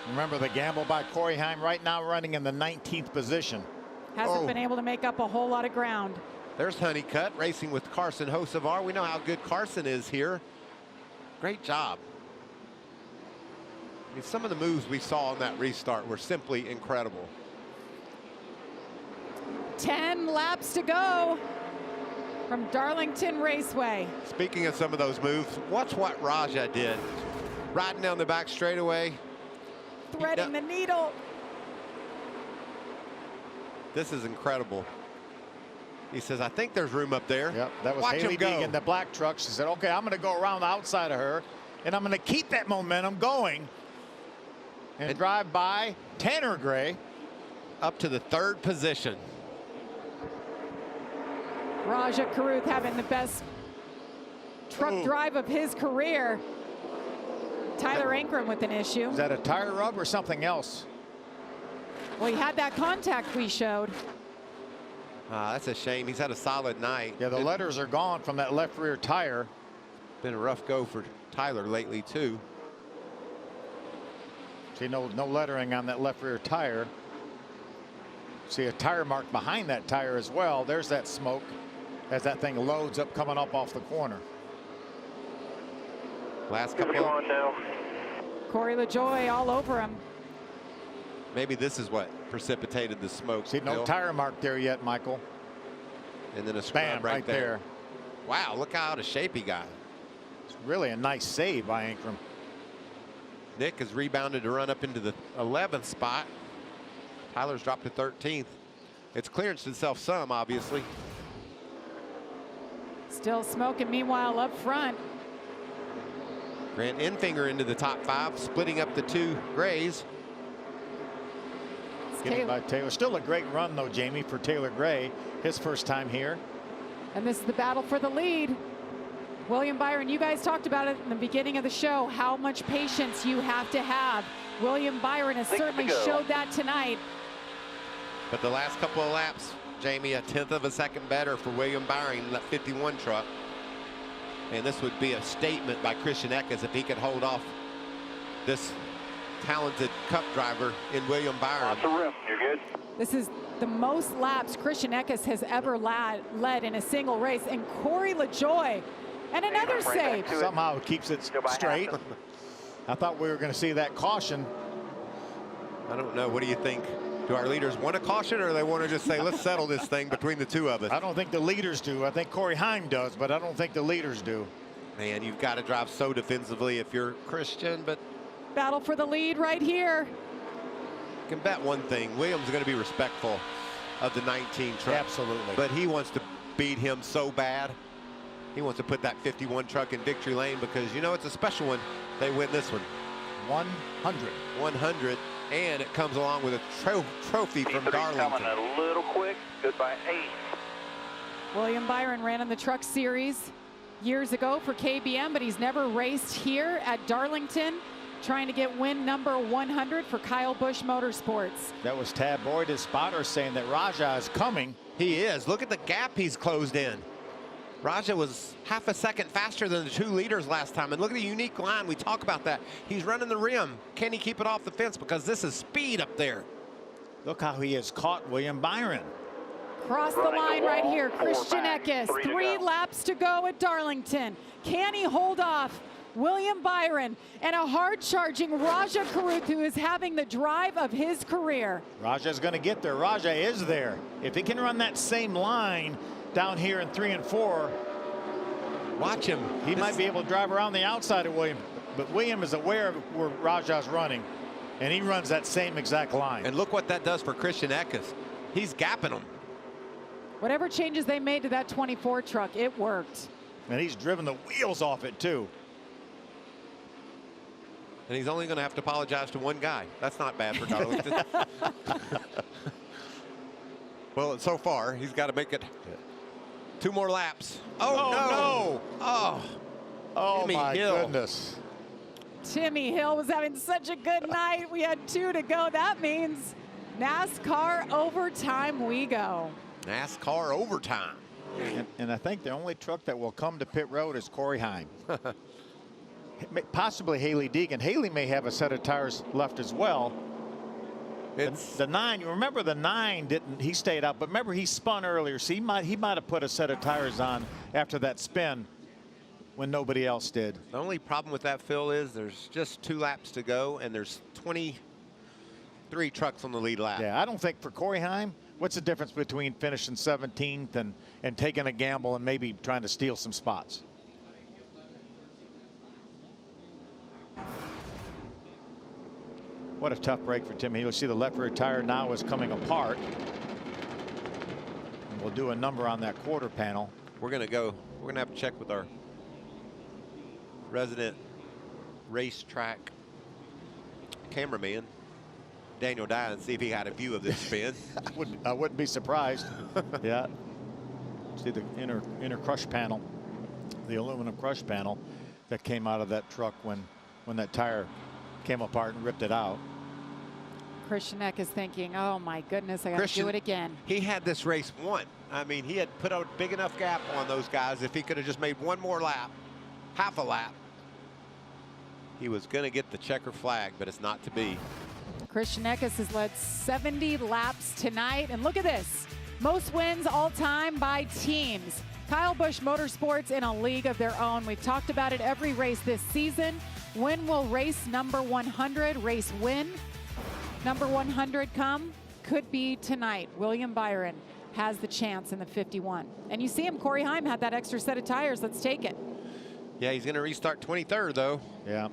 Remember the gamble by Corey Heim right now running in the 19th position. Hasn't been able to make up a whole lot of ground. There's Honeycutt racing with Carson Hocevar. We know how good Carson is here. Great job. I mean, some of the moves we saw on that restart were simply incredible. 10 laps to go from Darlington Raceway. Speaking of some of those moves, watch what Raja did. Riding down the back straightaway. Threading the needle. This is incredible. He says, I think there's room up there. Yep, that was Watch Haley him go. Deegan, the black truck. She said, okay, I'm going to go around the outside of her. and I'm going to keep that momentum going and drive by Tanner Gray up to the 3rd position. Raja Caruth having the best truck drive of his career. Tyler Ankrum with an issue. Is that a tire rub or something else? Well, he had that contact we showed. That's a shame. He's had a solid night. Yeah, the letters are gone from that left rear tire. Been a rough go for Tyler lately, too. See, no lettering on that left rear tire. See a tire mark behind that tire as well. There's that smoke as that thing loads up coming up off the corner. Last couple. Corey LaJoie all over him. Maybe this is what precipitated the smoke. See, no tire mark there yet, Michael. And then a scrub right there. Wow, look how out of shape he got. It's really a nice save by Ankrum. Nick has rebounded to run up into the 11th spot. Tyler's dropped to 13th. It's clearanced itself some, obviously. Still smoking, meanwhile, up front. Grant Enfinger into the top 5, splitting up the 2 Grays. Getting by Taylor. Still a great run, though, Jamie, for Taylor Gray. His first time here. And this is the battle for the lead. William Byron, you guys talked about it in the beginning of the show, how much patience you have to have. William Byron has certainly showed that tonight. But the last couple of laps, Jamie, a 1/10 of a second better for William Byron in that 51 truck. And this would be a statement by Christian Eckes if he could hold off this talented Cup driver in William Byron. Off the rim, you're good. This is the most laps Christian Eckes has ever led in a single race. And Corey LaJoie, and another save. Somehow keeps it straight. I thought we were going to see that caution. I don't know. What do you think? Do our leaders want a caution, or they want to just say, let's settle this thing between the 2 of us? I don't think the leaders do. I think Corey Heim does, but I don't think the leaders do. Man, you've got to drive so defensively if you're Christian, but battle for the lead right here. You can bet one thing. Williams is going to be respectful of the 19 truck. Absolutely. But he wants to beat him so bad. He wants to put that 51 truck in victory lane because, you know, it's a special one. They win this one. 100. 100. And it comes along with a trophy from Darlington. Coming a little quick. Goodbye, 8. William Byron ran in the Truck Series years ago for KBM, but he's never raced here at Darlington, trying to get win number 100 for Kyle Busch Motorsports. That was Tad Boyd, his spotter, saying that Raja is coming. He is. Look at the gap he's closed in. Raja was half a second faster than the 2 leaders last time. And look at the unique line. We talk about that. He's running the rim. Can he keep it off the fence? Because this is speed up there. Look how he has caught William Byron. Cross the line right here. Christian Eckes. 3 laps to go at Darlington. Can he hold off William Byron and a hard-charging Raja Caruth, who is having the drive of his career? Raja's going to get there. Raja is there. If he can run that same line down here in 3 and 4, watch him. He might be able to drive around the outside of William, but William is aware of where Raja's running, and he runs that same exact line. And look what that does for Christian Eckes. He's gapping him. Whatever changes they made to that 24 truck, it worked. And he's driven the wheels off it too. And he's only going to have to apologize to one guy. That's not bad for Darlington. Well, so far, he's got to make it 2 more laps. Oh, no. Oh, Timmy my Hill. goodness. Timmy Hill was having such a good night. We had 2 to go. That means NASCAR overtime we go. NASCAR overtime. And I think the only truck that will come to pit road is Corey Heim. Possibly Haley Deegan. Haley may have a set of tires left as well. It's the 9. You remember the 9 didn't. He stayed out, but remember he spun earlier. So he might have put a set of tires on after that spin when nobody else did. The only problem with that, Phil, is there's just 2 laps to go, and there's 23 trucks on the lead lap. Yeah, I don't think for Corey Heim, what's the difference between finishing 17th and taking a gamble and maybe trying to steal some spots? What a tough break for Timmy. You'll see the left rear tire now is coming apart. And we'll do a number on that quarter panel. We're going to have to check with our resident racetrack cameraman, Daniel Dye, and see if he had a view of this spin. I wouldn't be surprised. Yeah. See the inner crush panel, the aluminum crush panel that came out of that truck when that tire came apart and ripped it out. Christian Eck is thinking, oh my goodness, I got to do it again. He had this race won. I mean, he had put a big enough gap on those guys. If he could have just made one more lap, half a lap, he was going to get the checker flag, but it's not to be. Christian Eckes has led 70 laps tonight. And look at this. Most wins all time by teams. Kyle Busch Motorsports in a league of their own. We've talked about it every race this season. When will race number 100, race win number 100 come? Could be tonight. William Byron has the chance in the 51. And you see him, Corey Heim had that extra set of tires. Let's take it. Yeah, he's going to restart 23rd, though. Yeah.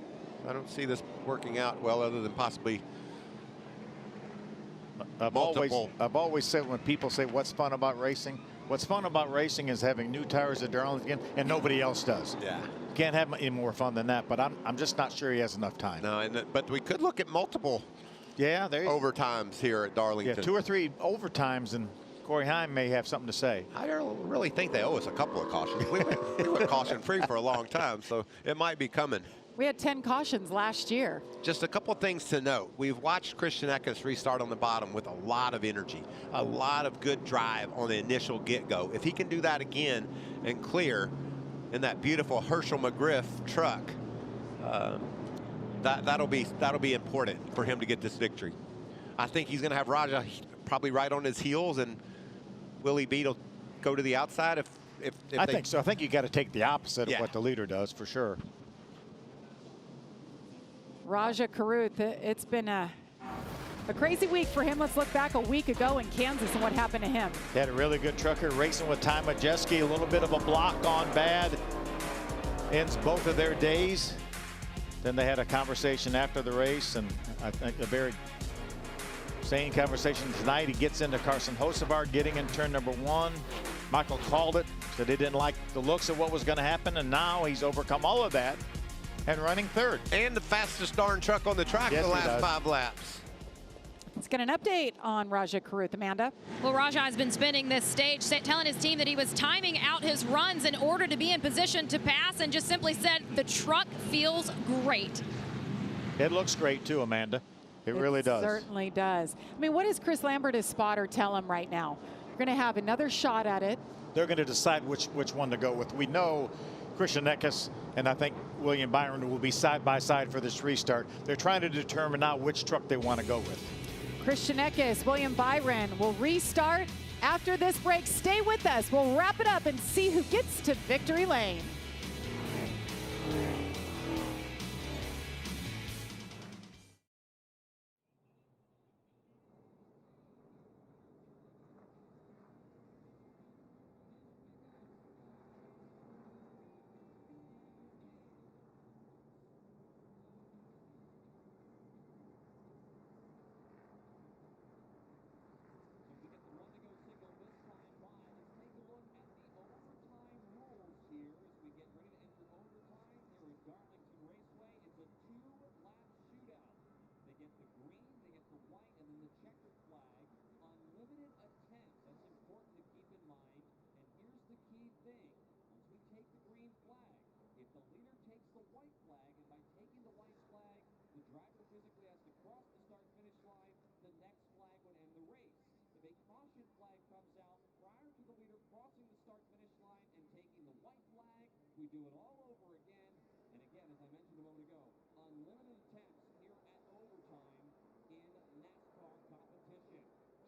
I don't see this working out well other than possibly I've always said when people say what's fun about racing, what's fun about racing is having new tires at Darlington, and nobody else does. Yeah. Can't have any more fun than that, but I'm just not sure he has enough time. No, but we could look at multiple overtimes here at Darlington. Yeah, 2 or 3 overtimes, and Corey Heim may have something to say. I don't really think they owe us a couple of cautions. We went caution free for a long time, so it might be coming. We had 10 cautions last year. Just a couple of things to note. We've watched Christian Eckes restart on the bottom with a lot of energy, a lot of good drive on the initial get-go. If he can do that again and clear in that beautiful Herschel McGriff truck, that'll be important for him to get this victory. I think he's going to have Raja probably right on his heels, and Willie Beat will go to the outside if I think so. I think you got to take the opposite of what the leader does for sure. Raja Karuth, it's been a crazy week for him. Let's look back a week ago in Kansas and what happened to him. He had a really good trucker racing with Ty Majeski. A little bit of a block on bad. Ends both of their days. Then they had a conversation after the race, and I think a very sane conversation tonight. He gets into Carson Hocevar getting in turn number 1. Michael called it, said he didn't like the looks of what was going to happen, and now he's overcome all of that and running 3rd. And the fastest darn truck on the track in the last 5 laps. Let's get an update on Raja Karuth, Amanda. Well, Raja has been spending this stage telling his team that he was timing out his runs in order to be in position to pass, and just simply said the truck feels great. It looks great too, Amanda. It really does. Certainly does. I mean, what does Chris Lambert, his spotter, tell him right now? We're going to have another shot at it. They're going to decide which one to go with. We know Christian Eckes and I think William Byron will be side by side for this restart. They're trying to determine now which truck they want to go with. Christian Eckes, William Byron will restart after this break. Stay with us. We'll wrap it up and see who gets to victory lane. Darlington Raceway. It's a 2-lap shootout. They get the green, they get the white, and then the checkered flag. Unlimited attempts. That's important to keep in mind. And here's the key thing. Once we take the green flag, if the leader takes the white flag, and by taking the white flag, the driver physically has to cross the start-finish line, the next flag would end the race. If a caution flag comes out prior to the leader crossing the start-finish line and taking the white flag, we do it all over again. And again, as I mentioned a moment ago, unlimited attempts here at overtime in NASCAR competition.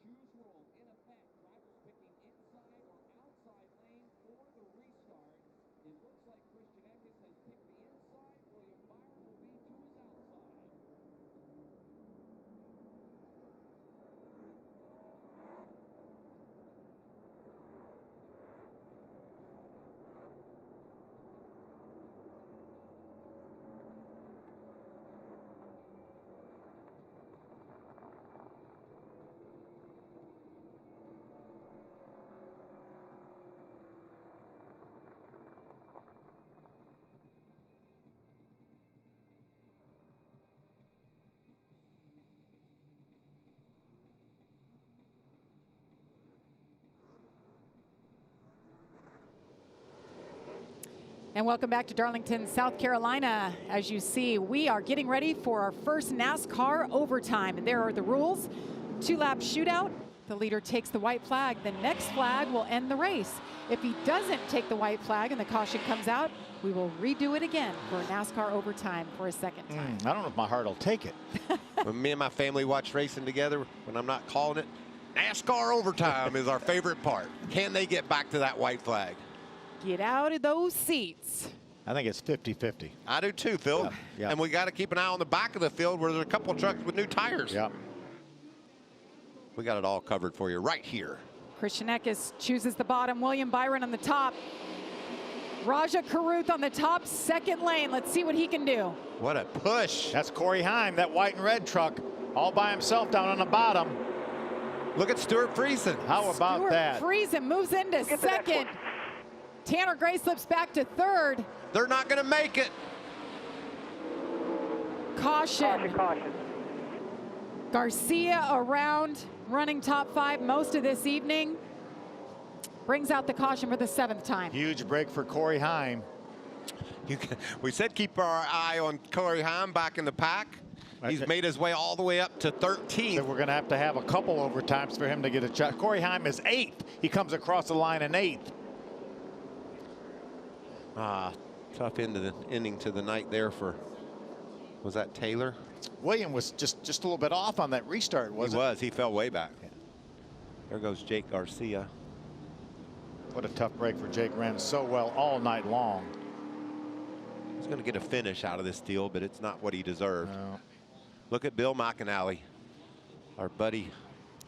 Choose rule in effect. Drivers picking inside or outside lane for the restart. It looks like Christian Eckes has picked the inside. William Byron will be to his outside. And welcome back to Darlington, South Carolina. As you see, we are getting ready for our first NASCAR overtime. And there are the rules. 2-lap shootout. The leader takes the white flag. The next flag will end the race. If he doesn't take the white flag and the caution comes out, we will redo it again for NASCAR overtime for a second time. I don't know if my heart will take it. When me and my family watch racing together, when I'm not calling it, NASCAR overtime is our favorite part. Can they get back to that white flag? Get out of those seats. I think it's 50-50. I do too, Phil. Yeah, yeah. And we got to keep an eye on the back of the field where there's a couple trucks with new tires. Yeah. We got it all covered for you right here. Christian Eckes chooses the bottom. William Byron on the top. Raja Caruth on the top, second lane. Let's see what he can do. What a push. That's Corey Heim, that white and red truck, all by himself down on the bottom. Look at Stuart Friesen. How about that? Stuart Friesen moves into second. Tanner Gray slips back to third. They're not going to make it. Caution. Caution. Garcia around, running top 5 most of this evening. Brings out the caution for the 7th time. Huge break for Corey Heim. We said keep our eye on Corey Heim back in the pack. He's made his way all the way up to 13th. So we're going to have a couple overtimes for him to get a shot. Corey Heim is 8th. He comes across the line in 8th. Tough ending to the night there for, was that Taylor? William was just a little bit off on that restart, wasn't he? He fell way back. There goes Jake Garcia. What a tough break for Jake. Ran so well all night long. He's going to get a finish out of this deal, but it's not what he deserved. No. Look at Bill McAnally, our buddy.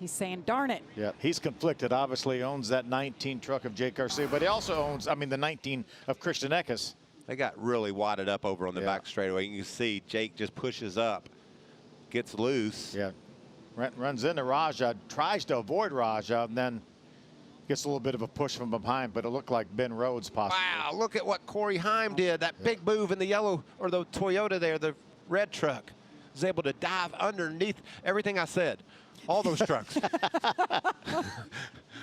He's saying, darn it. Yeah, he's conflicted. Obviously owns that 19 truck of Jake Garcia, but he also owns, the 19 of Christian Eckes. They got really wadded up over on the back straightaway. You can see Jake just pushes up, gets loose. Yeah, runs into Raja, tries to avoid Raja, and then gets a little bit of a push from behind, but it looked like Ben Rhodes possibly. Wow, look at what Corey Heim did. That big move in the yellow, or the Toyota there, the red truck. Was able to dive underneath everything I said. All those trucks.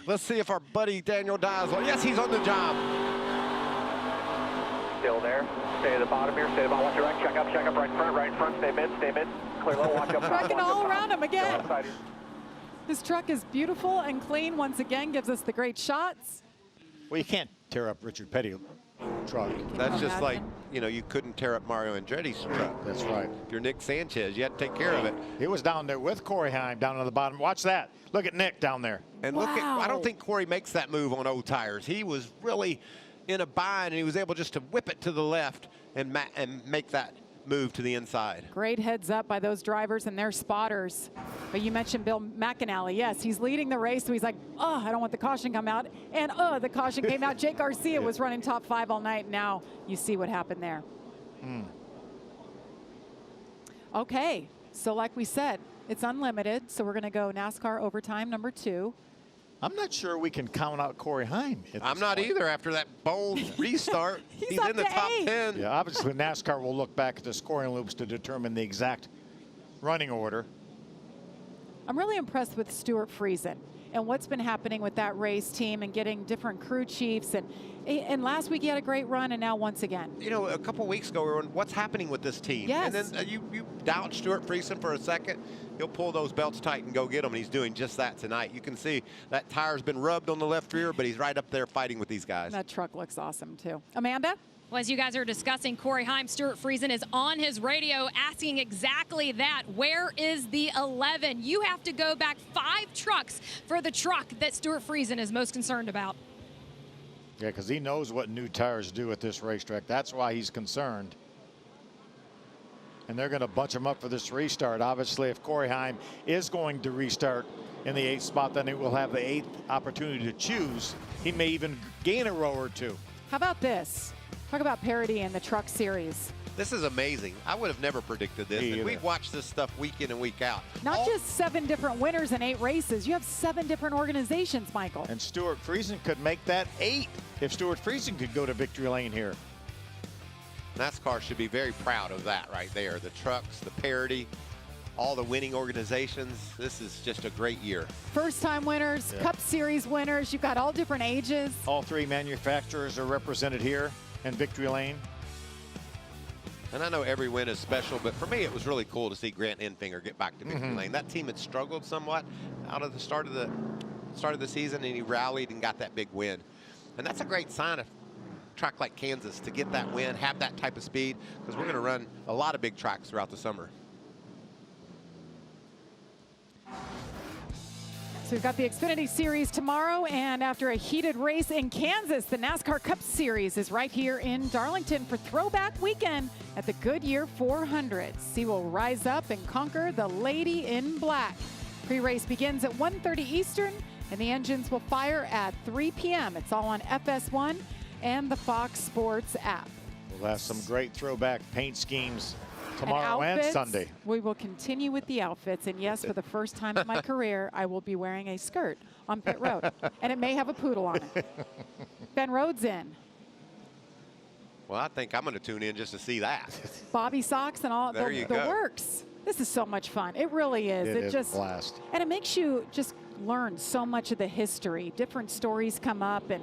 Let's see if our buddy Daniel dies. Yes, he's on the job. Still there. Stay at the bottom here. Stay at the bottom. Watch your right. Check up right in front. Stay mid. Clear low. Watch up top. Wrecking all around him again. This truck is beautiful and clean once again, gives us the great shots. Well, you can't tear up Richard Petty truck. That's just like, you couldn't tear up Mario Andretti's truck. That's right. If you're Nick Sanchez, you had to take care of it. He was down there with Corey Heim down on the bottom. Watch that. Look at Nick down there. And look at, I don't think Corey makes that move on old tires. He was really in a bind, and he was able just to whip it to the left and make that move to the inside. Great heads up by those drivers and their spotters. But you mentioned Bill McAnally. Yes, he's leading the race, so he's like, oh, I don't want the caution to come out. And the caution came out. Jake Garcia was running top 5 all night. Now you see what happened there. Okay, so like we said, it's unlimited. So we're going to go NASCAR overtime number 2. I'm not sure we can count out Corey Heim. I'm not either after that bold restart. He's in the top 10. Yeah, obviously NASCAR will look back at the scoring loops to determine the exact running order. I'm really impressed with Stuart Friesen and what's been happening with that race team and getting different crew chiefs. And last week he had a great run, and now once again. A couple weeks ago we were on what's happening with this team. Yes. And then you doubt Stuart Friesen for a second. He'll pull those belts tight and go get them, and he's doing just that tonight. You can see that tire's been rubbed on the left rear, but he's right up there fighting with these guys. That truck looks awesome, too. Amanda? Well, as you guys are discussing Corey Heim, Stuart Friesen is on his radio asking exactly that. Where is the 11? You have to go back 5 trucks for the truck that Stuart Friesen is most concerned about. Yeah, because he knows what new tires do at this racetrack. That's why he's concerned. And they're going to bunch him up for this restart. Obviously, if Corey Heim is going to restart in the 8th spot, then he will have the 8th opportunity to choose. He may even gain a row or 2. How about this? Talk about parity in the truck series. This is amazing. I would have never predicted this. And we've watched this stuff week in and week out. Not just 7 different winners in 8 races. You have 7 different organizations, Michael. And Stuart Friesen could make that 8 if Stuart Friesen could go to victory lane here. NASCAR should be very proud of that right there. The trucks, the parity, all the winning organizations. This is just a great year. First-time winners, Cup Series winners. You've got all different ages. All 3 manufacturers are represented here. in victory lane. And I know every win is special, but for me, it was really cool to see Grant Enfinger get back to victory lane. That team had struggled somewhat out of the start of the season, and he rallied and got that big win. And that's a great sign of a track like Kansas to get that win, have that type of speed, because we're going to run a lot of big tracks throughout the summer. So we've got the Xfinity Series tomorrow, and after a heated race in Kansas, the NASCAR Cup Series is right here in Darlington for Throwback Weekend at the Goodyear 400. See will rise up and conquer the Lady in Black. Pre-race begins at 1:30 Eastern, and the engines will fire at 3 p.m. It's all on FS1 and the Fox Sports app. We'll have some great throwback paint schemes tomorrow and Sunday. We will continue with the outfits, and yes, for the first time in my career, I will be wearing a skirt on pit road, and it may have a poodle on it. Ben Rhodes in. Well, I think I'm going to tune in just to see that. Bobby socks and all the works. This is so much fun. It really is. It is just a blast. And it makes you just learn so much of the history. Different stories come up, and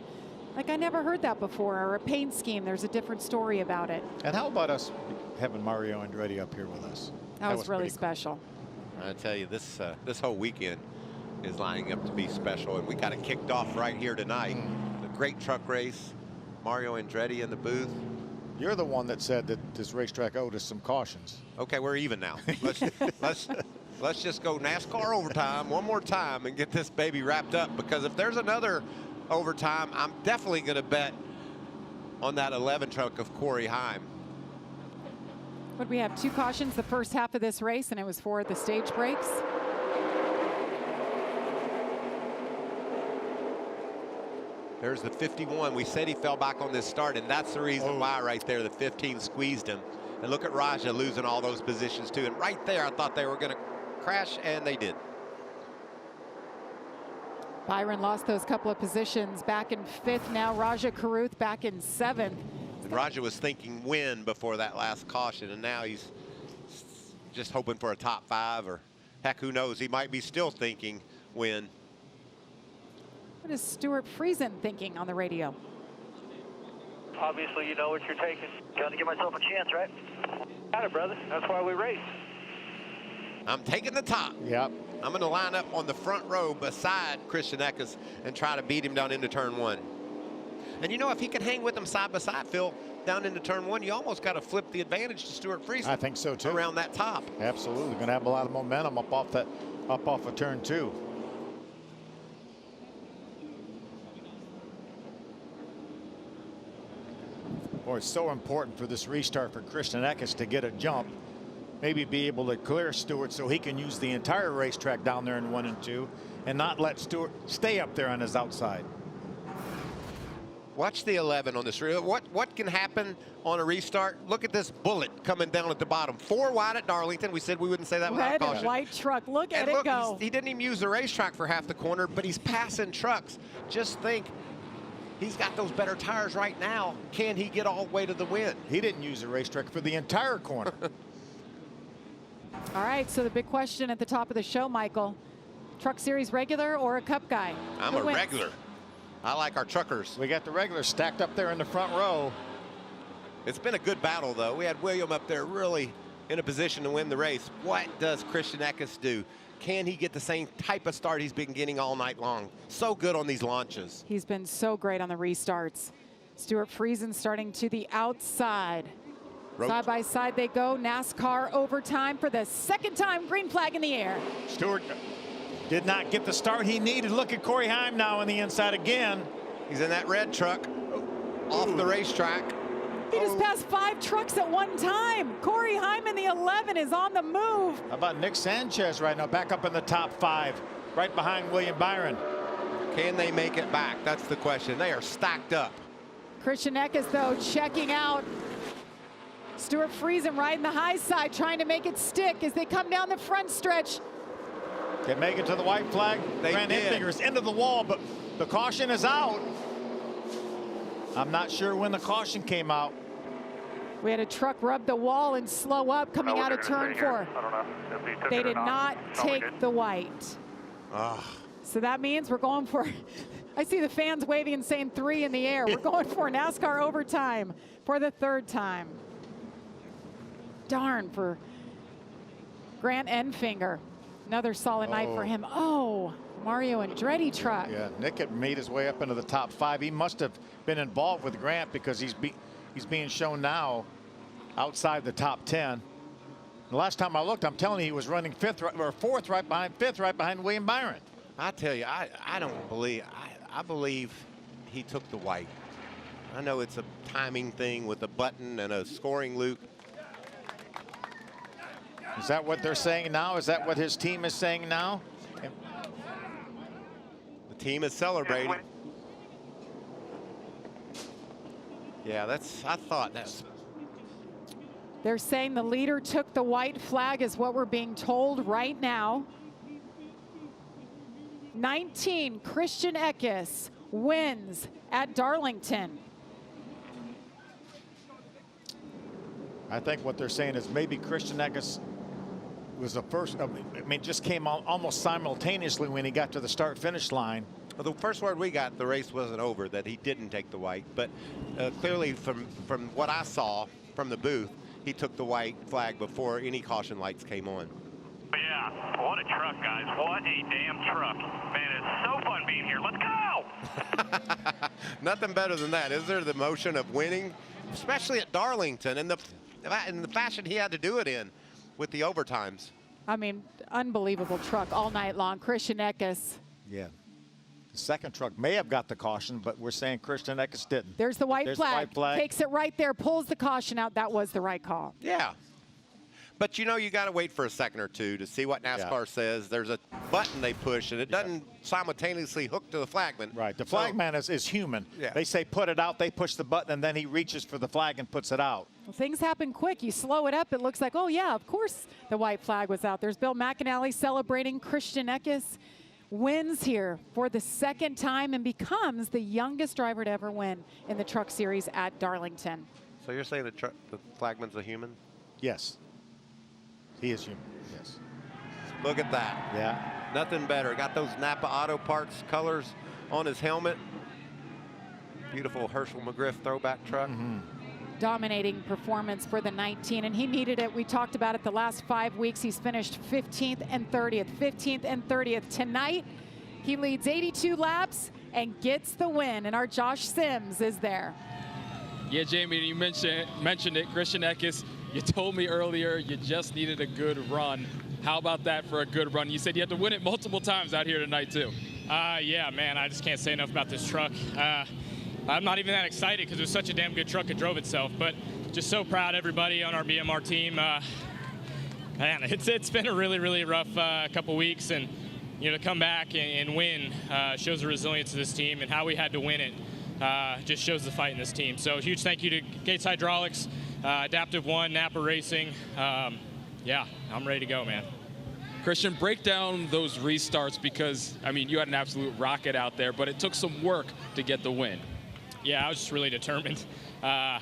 like I never heard that before. Or a paint scheme, there's a different story about it. And how about us having Mario Andretti up here with us? That was really special. I tell you, this whole weekend is lining up to be special, and we got it kicked off right here tonight. The great truck race, Mario Andretti in the booth. You're the one that said that this racetrack owed us some cautions. Okay, we're even now. Let's just go NASCAR overtime one more time and get this baby wrapped up, because if there's another overtime, I'm definitely going to bet on that 11 truck of Corey Heim. But we have 2 cautions the first half of this race, and it was for the stage breaks. There's the 51. We said he fell back on this start, and that's the reason why right there. The 15 squeezed him. And look at Raja losing all those positions too. And right there, I thought they were going to crash, and they did. Byron lost those couple of positions back in 5th. Now Raja Caruth back in 7th. And Raja was thinking win before that last caution, and now he's just hoping for a top 5, or heck, who knows? He might be still thinking win. What is Stuart Friesen thinking on the radio? Obviously, you know what you're taking. Got to give myself a chance, right? Got it, brother. That's why we race. I'm taking the top. Yep. I'm going to line up on the front row beside Christian Eckes and try to beat him down into turn 1. And you know, if he can hang with him side by side, Phil, down into turn 1, you almost got to flip the advantage to Stuart Friesen. I think so too. Around that top. Absolutely, going to have a lot of momentum up off of turn 2. Boy, it's so important for this restart for Christian Eckes to get a jump. Maybe be able to clear Stewart so he can use the entire racetrack down there in 1 and 2 and not let Stewart stay up there on his outside. Watch the 11 on this. What can happen on a restart? Look at this bullet coming down at the bottom. 4 wide at Darlington. We said we wouldn't say that without Red caution. and white truck. Look at and it go. He didn't even use the racetrack for half the corner, but he's passing trucks. Just think, he's got those better tires right now. Can he get all the way to the win? He didn't use the racetrack for the entire corner. All right, so the big question at the top of the show, Michael, Truck Series regular or a Cup guy? I'm a regular. I like our truckers. We got the regulars stacked up there in the front row. It's been a good battle, though. We had William up there really in a position to win the race. What does Christian Eckes do? Can he get the same type of start he's been getting all night long? So good on these launches. He's been so great on the restarts. Stuart Friesen starting to the outside. Side by side they go. NASCAR overtime for the 2nd time. Green flag in the air. Stuart did not get the start he needed. Look at Corey Heim now on the inside again. He's in that red truck off the racetrack. He just passed 5 trucks at one time. Corey Heim in the 11 is on the move. How about Nick Sanchez right now, back up in the top 5, right behind William Byron. Can they make it back? That's the question. They are stacked up. Christian Eckes, though, checking out. Stuart Friesen riding the high side, trying to make it stick as they come down the front stretch. They make it to the white flag. Grant Enfinger's into the wall, but the caution is out. I'm not sure when the caution came out. We had a truck rub the wall and slow up coming out of turn 4. They did not take the white. So that means we're going for I see the fans waving and saying 3 in the air. We're going for NASCAR overtime for the 3rd time. Darn for Grant Enfinger. Another solid night for him. Oh, Mario Andretti truck. Yeah, Nick had made his way up into the top 5. He must have been involved with Grant because he's being shown now outside the top 10. The last time I looked, I'm telling you, he was running 5th or 4th right behind William Byron. I tell you, I don't believe, I believe he took the white. I know it's a timing thing with a button and a scoring loop. Is that what they're saying now? Is that what his team is saying now? The team is celebrating. Yeah, I thought that's. They're saying the leader took the white flag is what we're being told right now. 19, Christian Eckes wins at Darlington. I think what they're saying is maybe Christian Eckes was the first, I mean, just came out almost simultaneously when he got to the start-finish line. Well, the first word we got, the race wasn't over, that he didn't take the white. But clearly from what I saw from the booth, he took the white flag before any caution lights came on. Yeah, what a truck, guys. What a damn truck. Man, it's so fun being here. Let's go! Nothing better than that, is there? The motion of winning, especially at Darlington, and the fashion he had to do it in with the overtimes. I mean, unbelievable truck all night long. Christian Eckes. Yeah. The second truck may have got the caution, but we're saying Christian Eckes didn't. There's the white flag. The white flag. Takes it right there, pulls the caution out. That was the right call. Yeah. But, you know, you got to wait for a second or two to see what NASCAR says. There's a button they push, and it doesn't simultaneously hook to the flagman. Right. The flagman is human. Yeah. They say put it out. They push the button, and then he reaches for the flag and puts it out. Well, things happen quick. You slow it up, it looks like, oh, yeah, of course the white flag was out. There's Bill McAnally celebrating. Christian Eckes wins here for the 2nd time and becomes the youngest driver to ever win in the Truck Series at Darlington. So you're saying the flagman's a human? Yes. He is human, yes. Look at that. Yeah. Nothing better. Got those Napa Auto Parts colors on his helmet. Beautiful Herschel McGriff throwback truck. Dominating performance for the 19, and he needed it. We talked about it the last 5 weeks. He's finished 15th and 30th, 15th and 30th. Tonight, he leads 82 laps and gets the win, and our Josh Sims is there. Yeah, Jamie, you mentioned it. Christian Eckes, you told me earlier you just needed a good run. How about that for a good run? You said you had to win it multiple times out here tonight, too. Yeah, man, I just can't say enough about this truck. I'm not even that excited because it was such a damn good truck. It drove itself, but just so proud of everybody on our BMR team. Man, it's been a really, really rough couple weeks, and you know, to come back and win shows the resilience of this team, and how we had to win it just shows the fight in this team. So huge thank you to Gates Hydraulics, Adaptive One, Napa Racing. Yeah, I'm ready to go, man. Christian, break down those restarts because, I mean, you had an absolute rocket out there, but it took some work to get the win. Yeah, I was just really determined. Yeah,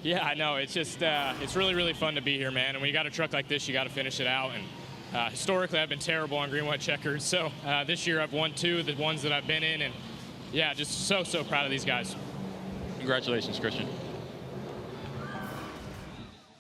I know. It's just, it's really, really fun to be here, man. And when you got a truck like this, you got to finish it out. And historically, I've been terrible on green, white checkers. So this year, I've won 2 of the ones that I've been in. And yeah, just so proud of these guys. Congratulations, Christian.